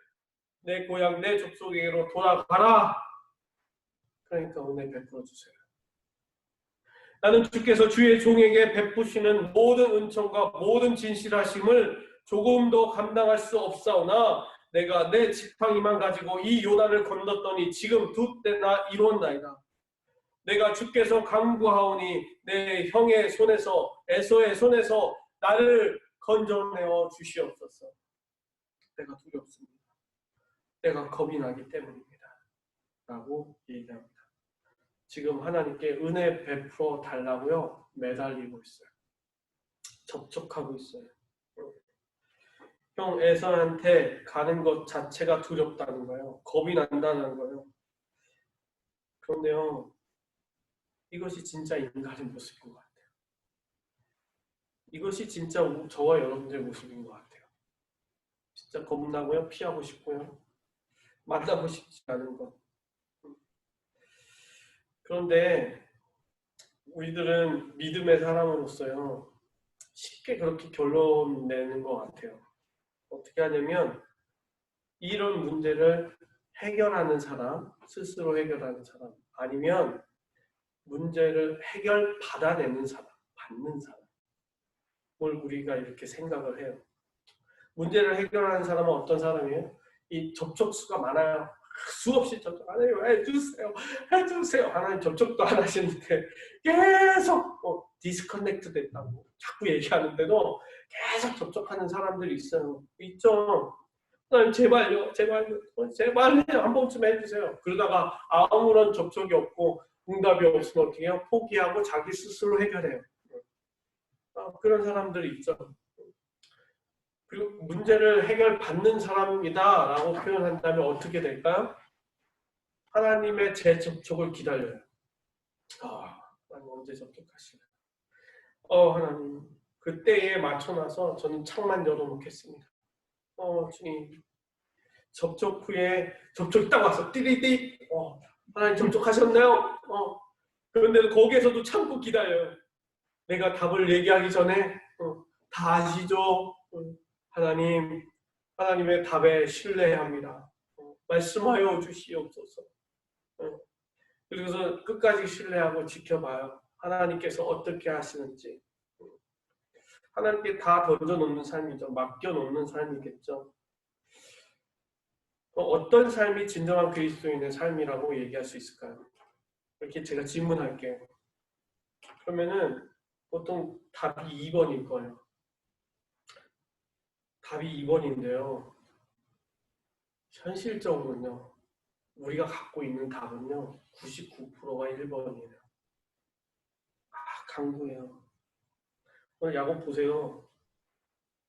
내 고향 내 족속에게로 돌아가라. 그러니까 은혜 베풀어 주세요. 나는 주께서 주의 종에게 베푸시는 모든 은총과 모든 진실하심을 조금도 감당할 수 없사오나 내가 내 지팡이만 가지고 이 요단을 건넜더니 지금 두 때나 이루었나이다. 내가 주께서 강구하오니 내 형의 손에서 에서의 손에서 나를 건져내어 주시옵소서. 내가 두렵습니다. 내가 겁이 나기 때문입니다. 라고 얘기합니다. 지금 하나님께 은혜 베풀어 달라고요 매달리고 있어요. 접촉하고 있어요. 형 에서한테 가는 것 자체가 두렵다는 거예요. 겁이 난다는 거예요. 그런데요, 이것이 진짜 인간의 모습인 것 같아요. 이것이 진짜 저와 여러분들의 모습인 것 같아요. 진짜 겁나고요, 피하고 싶고요, 만나고 싶지 않은 것. 그런데 우리들은 믿음의 사람으로서요 쉽게 그렇게 결론 내는 것 같아요. 어떻게 하냐면 이런 문제를 해결하는 사람, 스스로 해결하는 사람, 아니면 문제를 해결 받아내는 사람, 받는 사람을 우리가 이렇게 생각을 해요. 문제를 해결하는 사람은 어떤 사람이에요? 이 접촉수가 많아요. 수없이 접촉, 하나님 해주세요, 해주세요. 하나님 접촉도 안 하시는데 계속 디스커넥트 됐다고 자꾸 얘기하는데도 계속 접촉하는 사람들이 있어요. 있죠. 하나님 제발요, 제발요, 제발요 한 번쯤 해주세요. 그러다가 아무런 접촉이 없고 응답이 없으면 어떻게 해요? 포기하고 자기 스스로 해결해요. 그런 사람들이 있죠. 그리고 문제를 해결받는 사람이다 라고 표현한다면 어떻게 될까요? 하나님의 재접촉을 기다려요. 하나님 언제 접촉하시나요? 하나님 그때에 맞춰놔서 저는 창만 열어놓겠습니다. 주님 접촉 후에 접촉이 딱 와서 띠리띠 하나님 접촉하셨나요? 그런데도 거기에서도 참고 기다려요. 내가 답을 얘기하기 전에 다 아시죠? 하나님의 답에 신뢰합니다. 말씀하여 주시옵소서. 그래서 끝까지 신뢰하고 지켜봐요. 하나님께서 어떻게 하시는지. 하나님께 다 던져놓는 삶이죠. 맡겨놓는 삶이겠죠. 어떤 삶이 진정한 그리스도인의 삶이라고 얘기할 수 있을까요? 이렇게 제가 질문할게요. 그러면은 보통 답이 2번일 거예요. 답이 2번인데요. 현실적으로는요. 우리가 갖고 있는 답은요. 99%가 1번이에요. 강구해요. 오늘 야곱 보세요.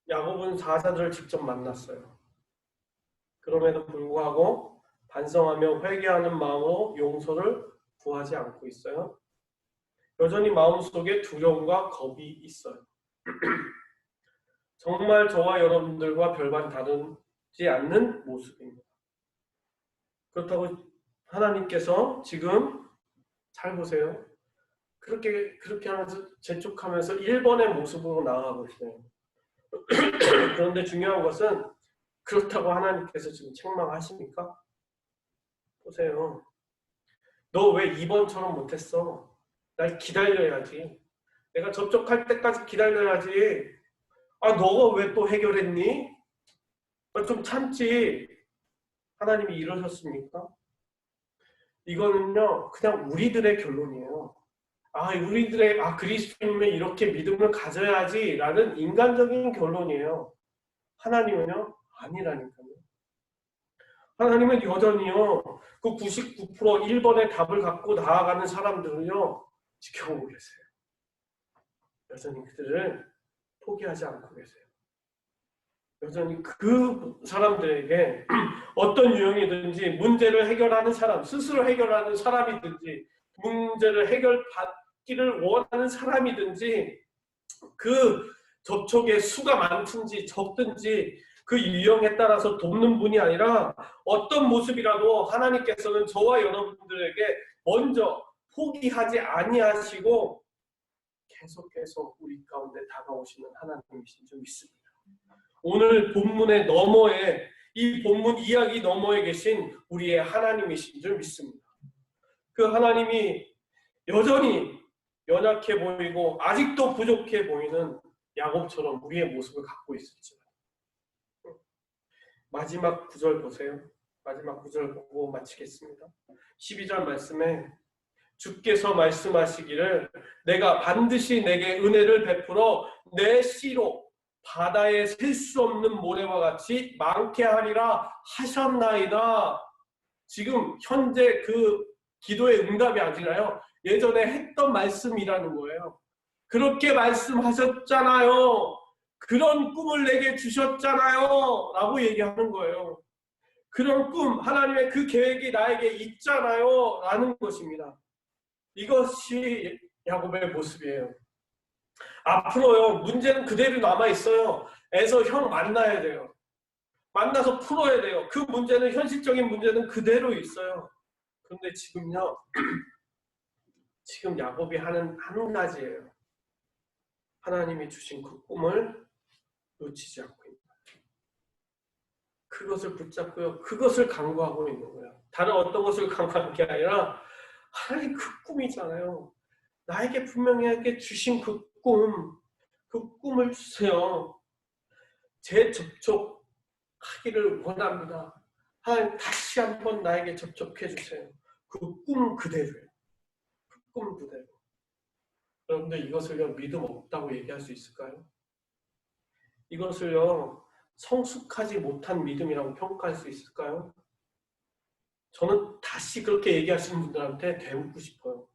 야곱은 사자들을 직접 만났어요. 그럼에도 불구하고 반성하며 회개하는 마음으로 용서를 구하지 않고 있어요. 여전히 마음속에 두려움과 겁이 있어요. 정말 저와 여러분들과 별반 다르지 않는 모습입니다. 그렇다고 하나님께서 지금 잘 보세요. 그렇게 하면서 재촉하면서 1번의 모습으로 나아가고 있어요. 그런데 중요한 것은 그렇다고 하나님께서 지금 책망하십니까? 보세요. 너 왜 2번처럼 못했어? 날 기다려야지. 내가 접촉할 때까지 기다려야지. 너가 왜 또 해결했니? 좀 참지. 하나님이 이러셨습니까? 이거는요, 그냥 우리들의 결론이에요. 그리스도인이면 이렇게 믿음을 가져야지 라는 인간적인 결론이에요. 하나님은요, 아니라니까요. 하나님은 여전히요, 그 99% 1번의 답을 갖고 나아가는 사람들을요, 지켜보고 계세요. 여전히 그들을 포기하지 않고 계세요. 여전히 그 사람들에게 어떤 유형이든지 문제를 해결하는 사람, 스스로 해결하는 사람이든지 문제를 해결받기를 원하는 사람이든지 그 접촉의 수가 많든지 적든지 그 유형에 따라서 돕는 분이 아니라 어떤 모습이라도 하나님께서는 저와 여러분들에게 먼저 포기하지 아니하시고 계속해서 우리 가운데 다가오시는 하나님이신 줄 믿습니다. 오늘 본문의 너머에, 이 본문 이야기 너머에 계신 우리의 하나님이신 줄 믿습니다. 그 하나님이 여전히 연약해 보이고 아직도 부족해 보이는 야곱처럼 우리의 모습을 갖고 있을지라도 마지막 구절 보세요. 마지막 구절 보고 마치겠습니다. 12절 말씀에 주께서 말씀하시기를 내가 반드시 내게 은혜를 베풀어 내 씨로 바다에 셀 수 없는 모래와 같이 많게 하리라 하셨나이다. 지금 현재 그 기도의 응답이 아니라요, 예전에 했던 말씀이라는 거예요. 그렇게 말씀하셨잖아요. 그런 꿈을 내게 주셨잖아요. 라고 얘기하는 거예요. 그런 꿈, 하나님의 그 계획이 나에게 있잖아요. 라는 것입니다. 이것이 야곱의 모습이에요. 앞으로요, 문제는 그대로 남아있어요. 에서 형 만나야 돼요. 만나서 풀어야 돼요. 그 문제는, 현실적인 문제는 그대로 있어요. 그런데 지금요, 지금 야곱이 하는 한 가지예요. 하나님이 주신 그 꿈을 놓치지 않고 있는 거예요. 그것을 붙잡고요, 그것을 강구하고 있는 거예요. 다른 어떤 것을 강구하는 게 아니라 하나님 그 꿈이잖아요. 나에게 분명히 주신 그 꿈을 주세요. 재접촉하기를 원합니다. 하나님 다시 한번 나에게 접촉해 주세요. 그 꿈 그대로예요. 그 꿈 그대로. 여러분들 이것을요, 믿음 없다고 얘기할 수 있을까요? 이것을요, 성숙하지 못한 믿음이라고 평가할 수 있을까요? 저는 다시 그렇게 얘기하시는 분들한테 대묻고 싶어요.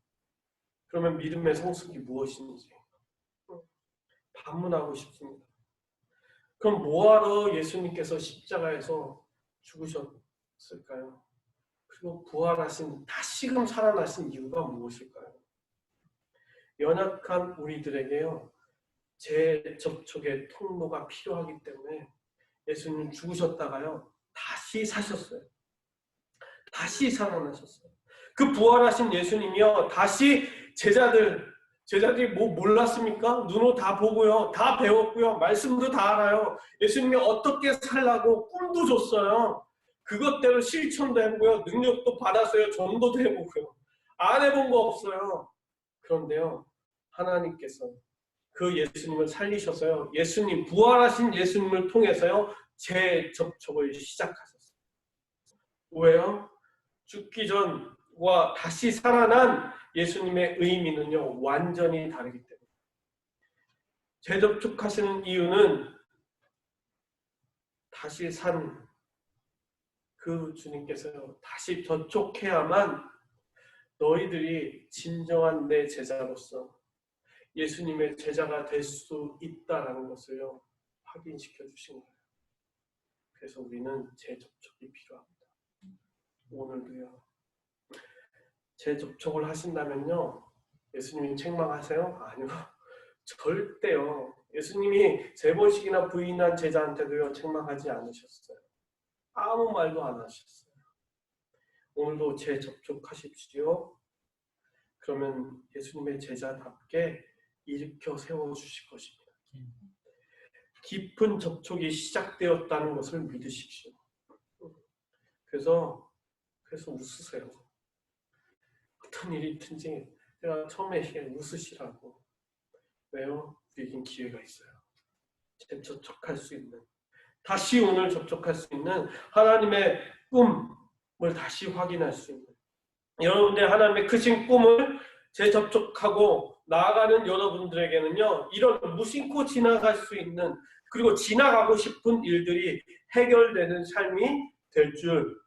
그러면 믿음의 성숙이 무엇인지 반문하고 싶습니다. 그럼 뭐하러 예수님께서 십자가에서 죽으셨을까요? 그리고 부활하신, 다시금 살아나신 이유가 무엇일까요? 연약한 우리들에게요, 재접촉의 통로가 필요하기 때문에 예수님 죽으셨다가요, 다시 사셨어요. 다시 살아나셨어요. 그 부활하신 예수님이요, 다시 제자들이 뭐 몰랐습니까? 눈으로 다 보고요, 다 배웠고요, 말씀도 다 알아요. 예수님이 어떻게 살라고 꿈도 줬어요. 그것대로 실천도 해보고요, 능력도 받았어요. 전도도 해보고요. 안 해본 거 없어요. 그런데요, 하나님께서 그 예수님을 살리셔서요, 예수님, 부활하신 예수님을 통해서요, 재접촉을 시작하셨어요. 왜요? 죽기 전과 다시 살아난 예수님의 의미는요, 완전히 다르기 때문에. 재접촉하시는 이유는 다시 산 그 주님께서요, 다시 접촉해야만 너희들이 진정한 내 제자로서 예수님의 제자가 될 수 있다라는 것을요, 확인시켜 주신 거예요. 그래서 우리는 재접촉이 필요합니다. 오늘도요, 재접촉을 하신다면요, 예수님이 책망하세요? 아니요. 절대요. 예수님이 3번씩이나 부인한 제자한테도요, 책망하지 않으셨어요. 아무 말도 안 하셨어요. 오늘도 재접촉하십시오. 그러면 예수님의 제자답게 일으켜 세워주실 것입니다. 깊은 접촉이 시작되었다는 것을 믿으십시오. 그래서 웃으세요. 어떤 일이 있든지 제가 처음에 웃으시라고. 왜요? 우리에겐 기회가 있어요. 재접촉할 수 있는, 다시 오늘 접촉할 수 있는 하나님의 꿈을 다시 확인할 수 있는, 여러분들 하나님의 크신 꿈을 재접촉하고 나아가는 여러분들에게는요, 이런 무심코 지나갈 수 있는, 그리고 지나가고 싶은 일들이 해결되는 삶이 될 줄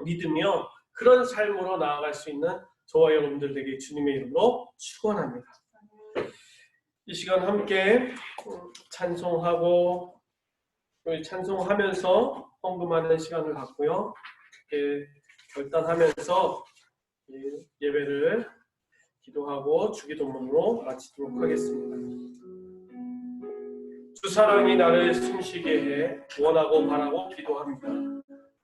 믿으며 그런 삶으로 나아갈 수 있는 저와 여러분들 되게 주님의 이름으로 축원합니다. 이 시간 함께 찬송하고 찬송하면서 헌금하는 시간을 갖고요, 이렇게 결단하면서 예배를 기도하고 주기도문으로 마치도록 하겠습니다. 주 사랑이 나를 숨쉬게 해 원하고 바라고 기도합니다.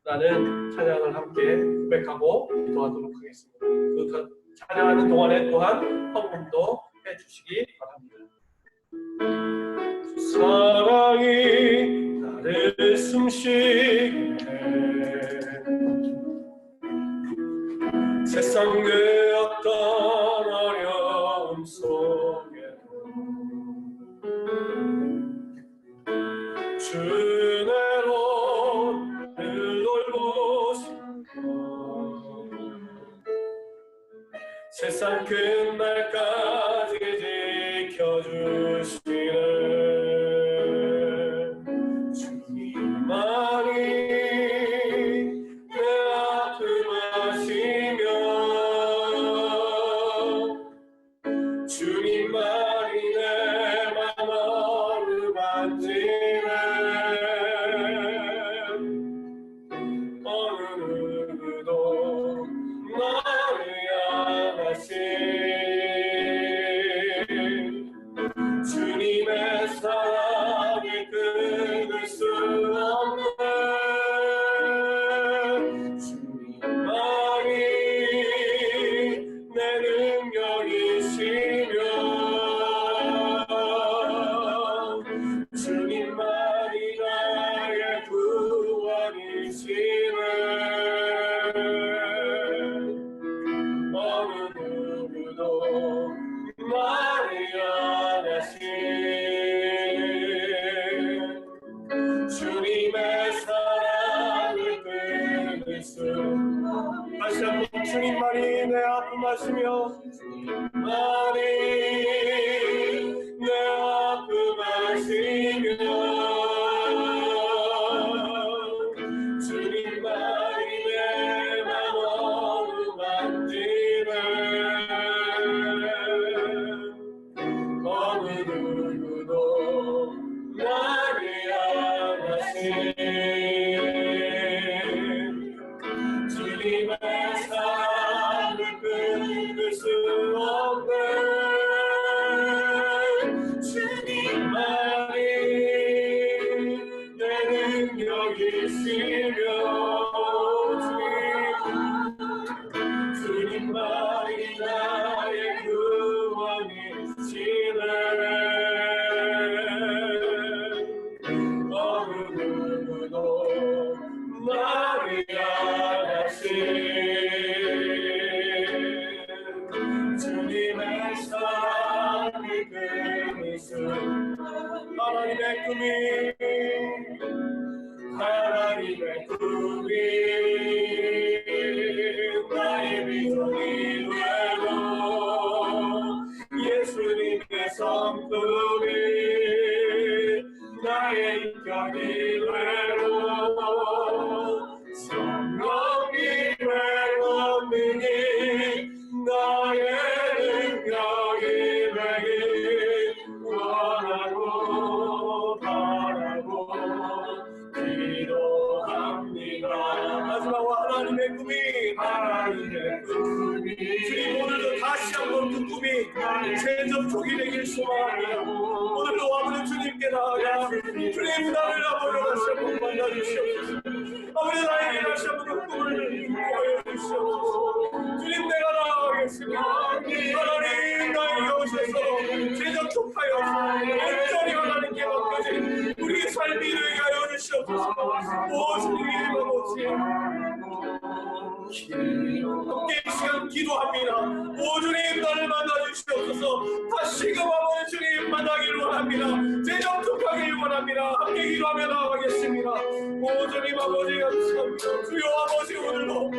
라는 찬양을 함께 고백하고 기도하도록 하겠습니다. 그 찬양하는 동안에 또한 헌금도 해주시기 바랍니다. 사랑이 나를 숨쉬게 해 세상 그 어떤 어려움 속에도 주 은혜로 나를 돌보시고 세상 끝날까지 지켜주시는 주님만이 내 아픔 아시며 주님만이 내 마음을 만지네 어느 누구도 나를 향하신 주님의 사랑을 끊을 수 없네 주님만이 내 능력이시며 주님만이 나의 구원이시네 어느 누구도 나를 향하신 주님의 사랑을 끊을 수 다시 한번 주님만이 내 아픔 아시며 주님만이 내 아픔 아시며 주님만이 내 마음을 만지네 어느 누구도 나를 향하신 주님의 사랑을 끊을 수 없네 주님만이 내 능력이시며 주님만이 나의 구원이시네 어느 누구도 나를 향하신 주님의 사랑을 끊을 수 하나님의 꿈이 나의 비전이 되고 예수님의 성품이 나의 인격이 되고 성령이 되고 능히 나의 능력이 되길 원하고 바라고 기도합니다. 마지막으로 하나님의 꿈이 주님 오늘도 다시 한번 그 꿈이 최적족이 되길 소망합니다. 오늘도 아버지 주님께 나아가 주님 나를 아버지 다시 한번 만나주시옵소서. 아버지 나에게 다시 한번 그 꿈을 구하여 주시옵소서. 주님 내가 나아가겠습니다. 하나님 나에게 오셔서 최적족하여 온전히 하나님께 맡겨진 우리 삶이 되게 하여 주시옵소서. 오 주님 아버지 함께 이 시간 기도합니다. 오 주님 나를 만나주시옵소서. 다시금 아버지 주님 만나기를 원합니다. 재정족하길 원합니다. 함께 기도하며 나아가겠습니다. 오 주님 아버지 감사합니다. 주여 아버지 오늘도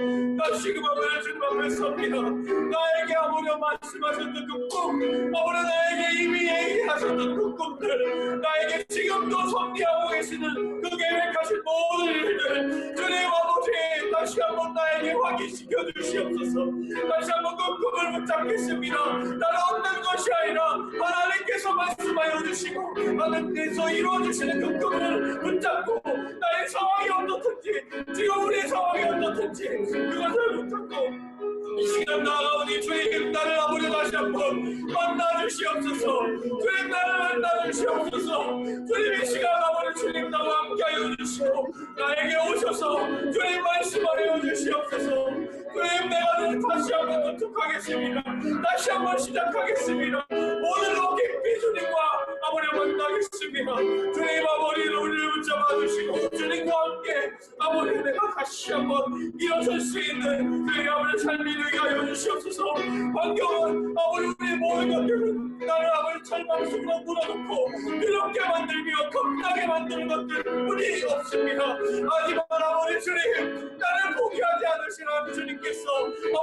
다시금 아버지 주님 앞에 섭니다. 나에게 아버지 말씀하셨던 그 꿈, 아버지 나에게 이미 얘기하셨던 그 꿈들, 나에게 지금도 섭리하고 계시는 그 계획하신 모든 일들 주님 아버지 다시 한번 나에게 확인시켜 주시옵소서. 다시 한번 그 꿈을 붙잡겠습니다. 나는 얻는 것이 아니라 하나님께서 말씀하여 주시고 하나님께서 이루어주시는 그 꿈을 붙잡고 나의 상황이 어떻든지 지금 우리의 상황이 어떻든지 그것을 붙잡고 이 시간 나아오니 주님 나를 아버지 다시 한번 만나주시옵소서. 주님 나를 만나주시옵소서. 주님 이 시간 아버지 주님 나와 함께하여 주시고 나에게 오셔서 주님 말씀하여 주시옵소서. 주님, 내가 다시 한번 도착하겠습니다. 다시 한번 시작하겠습니다. 오늘도 깊이 주님과 아버지 만나겠습니다. 주님, 아버지를 우리를 붙잡아 주시고 주님과 함께 아버지 내가 다시 한번 일어설 수 있는 주님 아버지 삶이 되게 하여 주시옵소서. 환경은 아버지 우리 모든 것들은 나를 아버지 절망 속으로 물어놓고 두렵게 만들며 겁나게 만드는 것들뿐이 없습니다. 하지만 아버지 주님, 나를 포기하지 않으시는 주님께서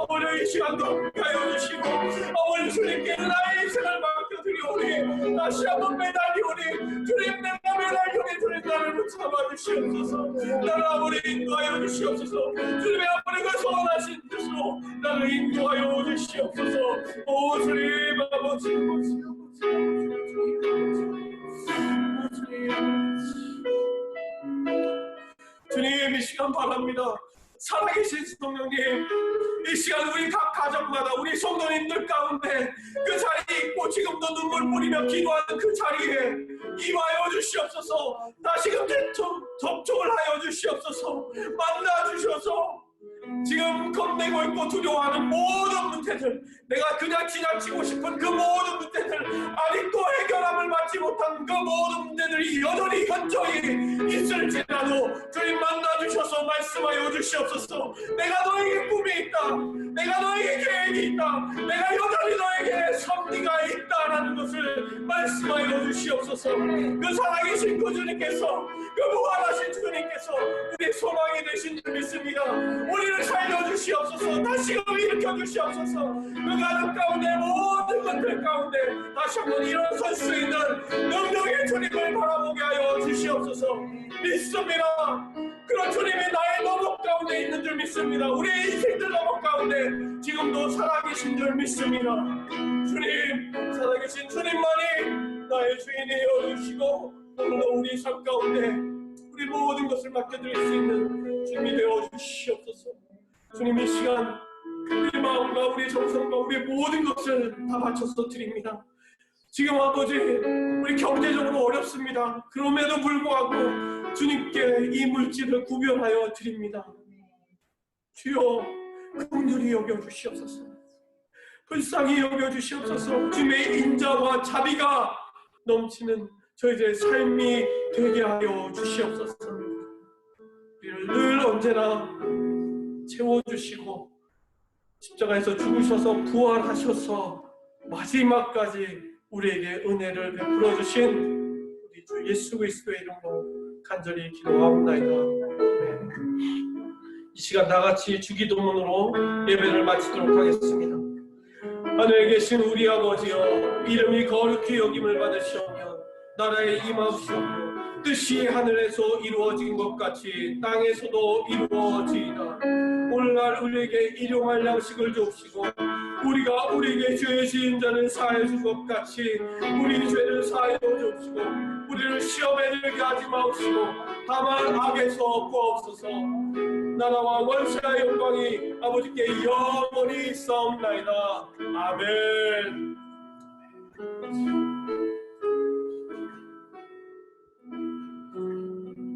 아버지 이 시간도 함께하여 주시고 아버지 주님께 나의 인생을 맡겨드리오니 다시 한번 매달리오니 주님, 내가 매달리오니 주님 나를 붙잡아 주시옵소서. 나를 아버지 인도하여 주시옵소서. 주님의 아버지 그 소원하신 뜻으로 나를 인도하여 주시옵소서. 오 주님 아버지, 주님 이 시간 바랍니다. 살아계신 성령님, 이 시간 우리 각 가정마다 우리 성도님들 가운데 그 자리에 있고 지금도 눈물 뿌리며 기도하는 그 자리에 임하여 주시옵소서. 다시금 접촉을 하여 주시옵소서. 만나 주셔서 지금 겁내고 있고 두려워하는 모든 문제들, 내가 그냥 지나치고 싶은 그 모든 문제들, 아직도 해결함을 받지 못한 그 모든 문제들이 여전히 현저히 있을지라도 주님 만나주셔서 말씀하여 주시옵소서. 내가 너에게 꿈이 있다, 내가 너에게 계획이 있다, 내가 여전히 너에게 섭리가 있다라는 것을 말씀하여 주시옵소서. 그 살아계신 그 주님께서, 그 부활하신 주님께서 우리 소망이 되신 줄 믿습니다. 우리를 살려주시옵소서. 다시금 일으켜주시옵소서. 그 가정 가운데 모든 것들 가운데 다시 한번 일어설 수 있는 능력의 주님을 바라보게 하여 주시옵소서. 믿습니다. 그런 주님이 나의 너목 가운데 있는 줄 믿습니다. 우리의 인생들 너목 가운데 지금도 살아계신 줄 믿습니다. 주님, 살아계신 주님만이 나의 주인이여 주시고 오늘도 우리 삶 가운데 우리 모든 것을 맡겨드릴 수 있는 주님이 되어 주시옵소서. 주님, 이 시간 우리 마음과 우리 정성과 우리 모든 것을 다 바쳐서 드립니다. 지금 아버지, 우리 경제적으로 어렵습니다. 그럼에도 불구하고 주님께 이 물질을 구별하여 드립니다. 주여, 긍휼히 여겨주시옵소서. 불쌍히 여겨주시옵소서. 주님의 인자와 자비가 넘치는 저희들의 삶이 되게 하여 주시옵소서. 우리를 늘 언제나 채워주시고 십자가에서 죽으셔서 부활하셔서 마지막까지 우리에게 은혜를 베풀어 주신 우리 주 예수 그리스도의 이름으로 간절히 기도하옵나이다. 이 시간 다 같이 주기도문으로 예배를 마치도록 하겠습니다. 하늘에 계신 우리 아버지여, 이름이 거룩히 여김을 받으시오며 나라에 임하옵시오며 뜻이 하늘에서 이루어진 것 같이 땅에서도 이루어지이다. 오늘날 우리에게 일용할 양식을 주옵시고 우리가 우리에게 죄 지은 자를 사하여 준 것 같이 우리 죄를 사하여 주옵시고 우리를 시험에 들게 하지 마옵시고 다만 악에서 구하옵소서. 나라와 원수와 영광이 아버지께 영원히 있사옵나이다. 아멘.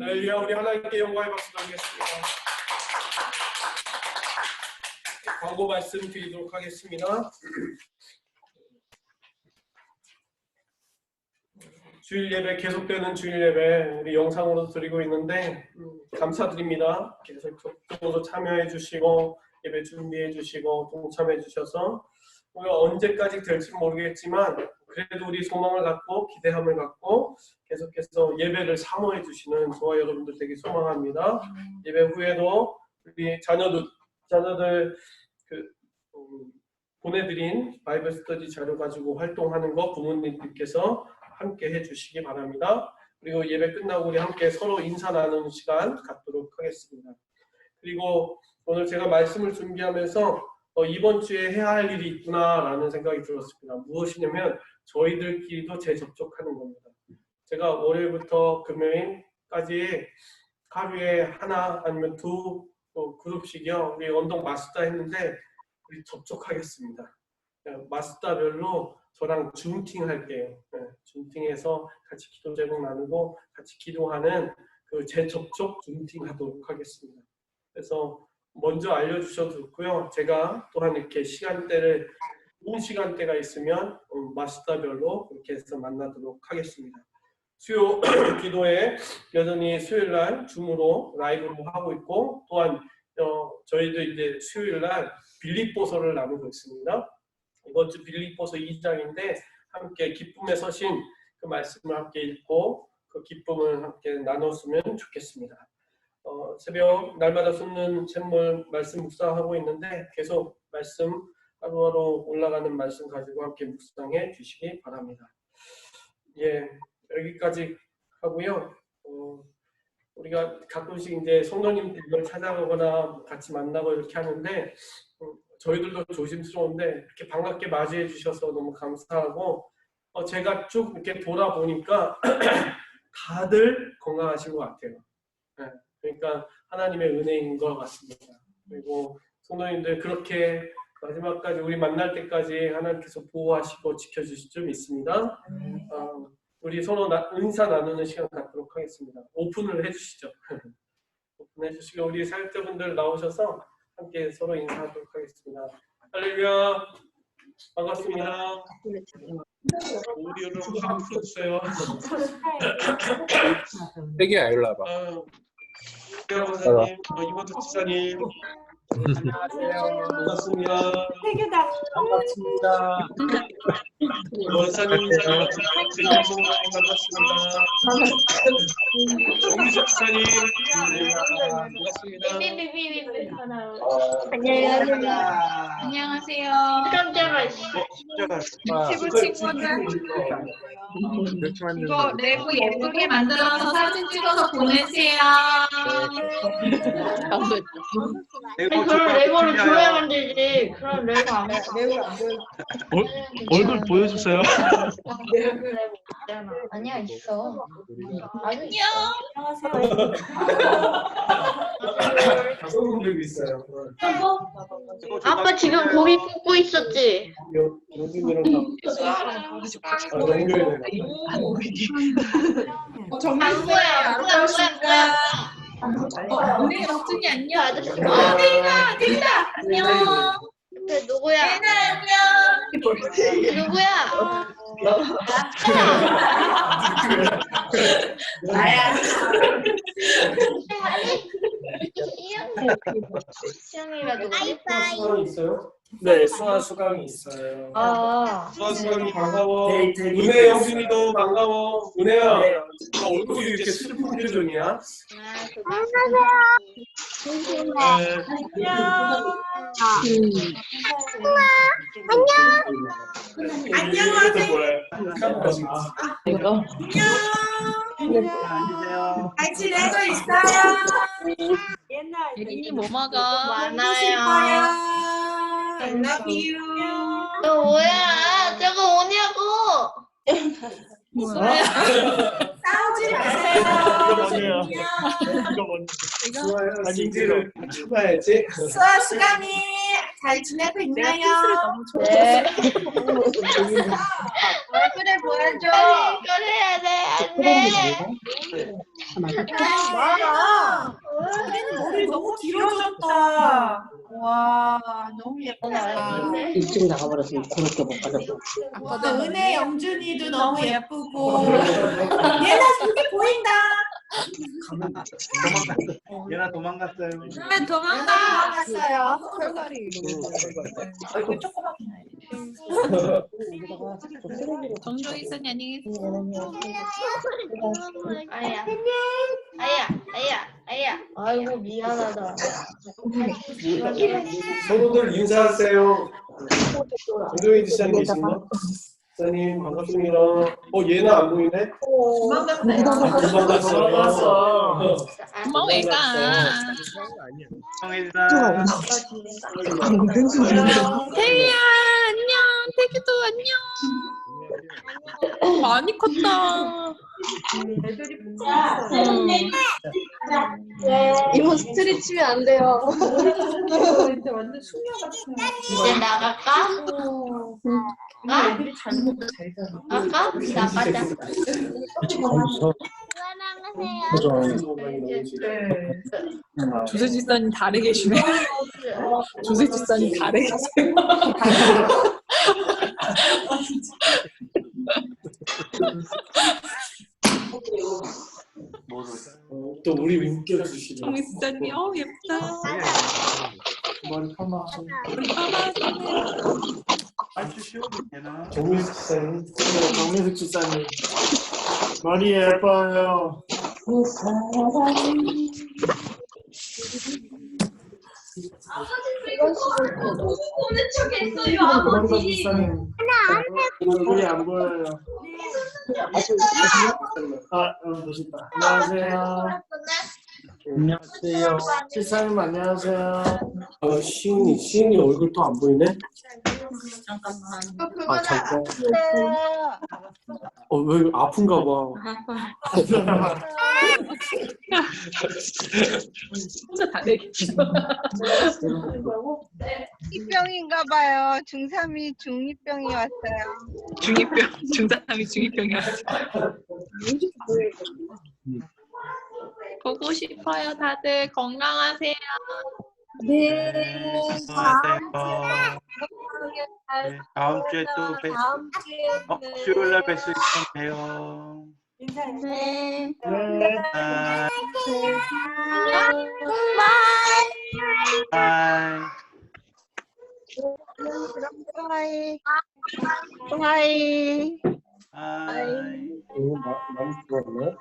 할렐루야. 우리 하나님께 영광의 박수 드리겠습니다. 광고 말씀 드리도록 하겠습니다. 주일 예배, 계속되는 주일 예배 우리 영상으로 드리고 있는데 감사드립니다. 계속 적극적으로 참여해 주시고 예배 준비해 주시고 동참해 주셔서 우리가 언제까지 될지 모르겠지만 그래도 우리 소망을 갖고 기대함을 갖고 계속해서 예배를 사모해 주시는 저와 여러분들 되게 소망합니다. 예배 후에도 우리 자녀들 보내드린 바이블 스터디 자료 가지고 활동하는 거 부모님들께서 함께 해주시기 바랍니다. 그리고 예배 끝나고 우리 함께 서로 인사 나누는 시간 갖도록 하겠습니다. 그리고 오늘 제가 말씀을 준비하면서 이번 주에 해야 할 일이 있구나라는 생각이 들었습니다. 무엇이냐면 저희들끼리도 재접촉하는 겁니다. 제가 월요일부터 금요일까지 하루에 하나 아니면 두 그룹씩이요. 우리 언동 마스터 했는데 우리 접촉하겠습니다. 마스터별로 저랑 줌팅 할게요. 줌팅해서 같이 기도 제목 나누고 같이 기도하는 그 재접촉 줌팅 하도록 하겠습니다. 그래서 먼저 알려주셔도 좋고요. 제가 또한 이렇게 시간대를 좋은 시간대가 있으면 마스터별로 그렇게 해서 만나도록 하겠습니다. 수요 기도회 여전히 수요일날 줌으로 라이브로 하고 있고 또한 저희도 이제 수요일날 빌립보서를 나누고 있습니다. 이번 주 빌립보서 2장인데 함께 기쁨에 서신 그 말씀을 함께 읽고 그 기쁨을 함께 나눴으면 좋겠습니다. 새벽 날마다 쏟는 샘물 말씀 묵상하고 있는데 계속 말씀 하루하루 올라가는 말씀 가지고 함께 묵상해 주시기 바랍니다. 예, 여기까지 하고요. 우리가 가끔씩 이제 성도님들 찾아가거나 같이 만나고 이렇게 하는데 저희들도 조심스러운데 이렇게 반갑게 맞이해 주셔서 너무 감사하고 제가 쭉 이렇게 돌아보니까 다들 건강하신 것 같아요. 네, 그러니까 하나님의 은혜인 것 같습니다. 그리고 성도님들 그렇게 마지막까지 우리 만날 때까지 하나님께서 보호하시고 지켜주실 줄 믿습니다. 우리 서로 인사 나누는 시간 갖도록 하겠습니다. 오픈을 해주시죠. 오픈해 주시고 우리 사역자분들 나오셔서 함께 서로 인사하도록 하겠습니다. 할렐루야. 반갑습니다. 오디오를 확 풀어주세요. 세기야 일로 와봐. 박사님, 이모트 지사님. 안녕하세요. 반갑습니다. 세계다. 반갑습니다. 원사님, 반갑습니다. 이미수 지사님, 반갑습니다. 안녕하세요. 깜짝아. 피부 친구들. 이거 레고 예쁘게 만들어서 사진 찍어서 보내세요. 그럼 레고를 줘야 만들지. 그럼 레고 안 해. 얼굴 보여주세요. 아니야 있어. 안녕. 가족분들도 있어요. 아빠 지금 고기 굽고 있었지. 여기랑 다 연결되네. 정말 아름다우십니다. 오늘 덕준이 안녕. 대나 안녕. 근데 누구야? 대나 안녕. 누구야? 나야. 시영이가 누구지? 수강이 있어요? 네, 수아 수강이 있어요. 아. 수강이 반가워. 네, 은혜 영준이도 반가워. 은혜야. 네. 얼굴이 이렇게 슬픈 표정이야? 앉으세요. 같이 레고 있어요. 예린이 뭐 먹어? 많아요. I love you. 너 뭐야? 저거 오냐고. 싸우지 이거 마세요. 뭐예요? 이거 뭔지. 수아야, 아니, 진지를 쳐봐야지. 수아 수감이 잘 지내고 있나요? 네. 얼굴을 보여줘. 이걸 해야 돼. 안 돼. 많아. 우리는 머리 너무 길어졌다. 와, 너무 예쁘다. 일찍 나가버렸으면 그렇게 못 받았어. 은혜 영준이도 너무 예쁘고. 얘나 저기 보인다. 얘나 도망갔어요. 왜 도망가? 나갔어요. 얼굴 조그맣게 정종이 선이 안녕히 계세요. 아야. 아야. 아이고 미안하다. 서로들 인사하세요. 정종희 지사님 계신가? 지사님 반갑습니다. 얘는 안 보이네? 도망갔어. 엄마 왜 가? 정혜자. 태희야 안녕. 태기도 안녕. 많이 컸다. 이모 스트레치면 안 돼요. 이제 완전 숙녀 같아. 이제 나갈까? 나갈까? 나가자. 조세 집사님 다르게 계시네. 조세 집사님 다르게 계세요. 또 우리 웃겨주시네. 정미 집사님, 예쁘다. 머리 파마. 우리 파마하시네. 정미숙 집사님. 정미숙 집사님. 머리 예뻐요. 보는 척했어요, 정미숙 집사님. 얼굴이 안 보여요. 보신다. 안녕하세요. 안녕하세요. 집사님 안녕하세요. 시인이 얼굴 또 안 보이네? 아, 잠깐. 왜 아픈가 봐. 혼자 다르게 계셔. 중이병인가 봐요. 중3이 중2병이 왔어요. 중2병, 중3이 중2병이 왔어요. 보고 싶어요, 다들. 건강하세요. 네. 다음 주에 또 수요일 날 뵐 수 있으면 봬요. 네. 바이. 하이. 하이. 바이. 이거 많이 들었네?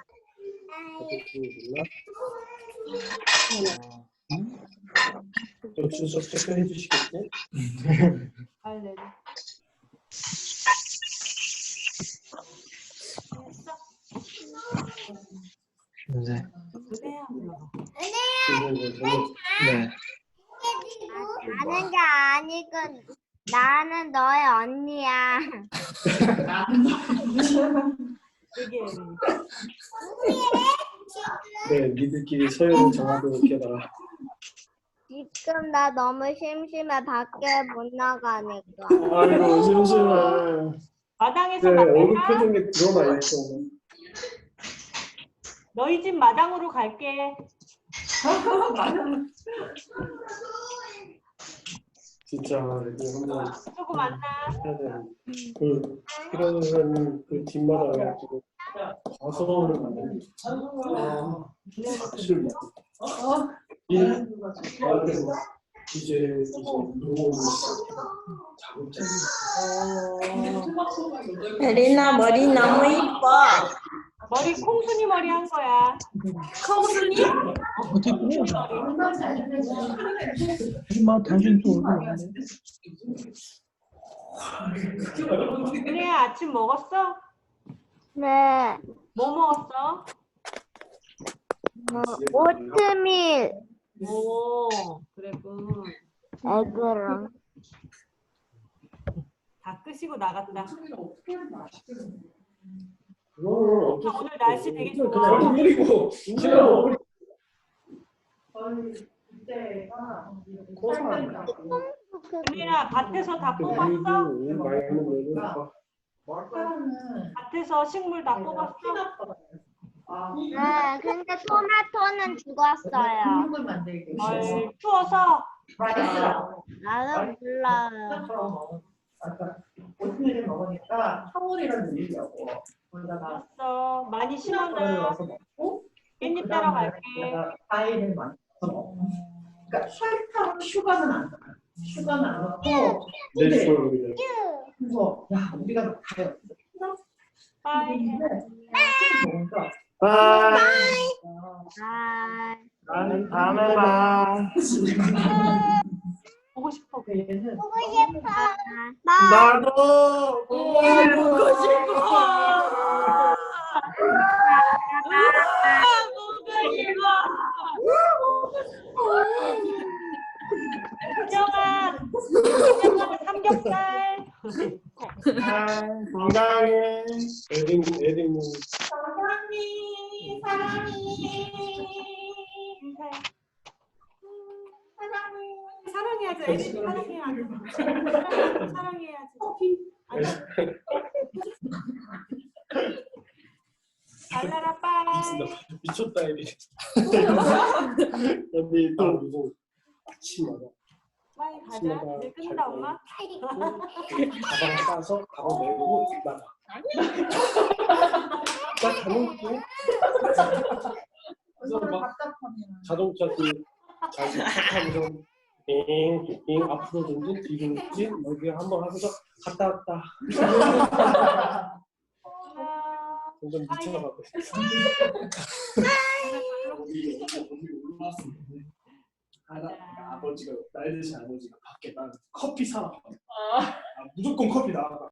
좀 순서 체크해 주시겠어요? 네. 네. 나는 게 아니고 나는 너의 언니야. 네, 니들끼리 서열을 정하고 이렇게다가. 지금 나 너무 심심해. 밖에 못 나가니까. 아이고, 심심해. 마당에서 네, 얼굴 만날까? 표정이 드러나 있어. 너희 집 마당으로 갈게. 진짜 이거 한번 수고 많다. 해야 돼. 이런 사람이 그 뒷마당에 가지고 과서원을 만드는 사실 이제 너무 작업자. 베리나 머리 너무 이뻐. 머리 콩순이 머리 한 거야. 콩순이? 당신 또 은혜야, 아침 먹었어? 네. 뭐 먹었어? 오트밀. 오, 그래군. 에그랑. 다 끄시고 나갔다. 오늘 날씨 되게 좋아. 그냥 그리고 그냥 은혜야, 밭에서 다 뽑았어? 밭에서 식물 다 뽑았어? 네. 근데 토마토는 죽었어요. 추워서? 나는 몰라요. 오트밀을 먹으니까 타월이라는 일이라고. 알았어. 많이 심었나? 깻잎 따러 갈게. 과일을 많이 먹어. 그러니까 설탕, 슈가는 안 넣어. 슈가는 안 넣고. 그래서 야 우리가 가요. 빠이. 나는 다음에 봐. 보고 싶어. 얘는 보고 싶어. 나도 보고 싶어. 수정아, 삼겹살. 건강해. 에딩 사랑해야지. 애기 사랑해야지. 사랑해야지. 달라라 빠이. 미쳤다 이게. 근데 또 무슨 아침마다 빨리 아침마다 이제 끝나 엄마? 가방 싸서 가방 메고 나가. 나 가는 중. 그래서 막 자동차 자기 차 타면서 잉 앞으로 든지 뒤로 든지 여기 한번 하면서 갔다 왔다. 점점 미쳐가고 있어. 아버지가 나이 드신 아버지가 밖에 나 커피 사라. 무조건 커피 나와라.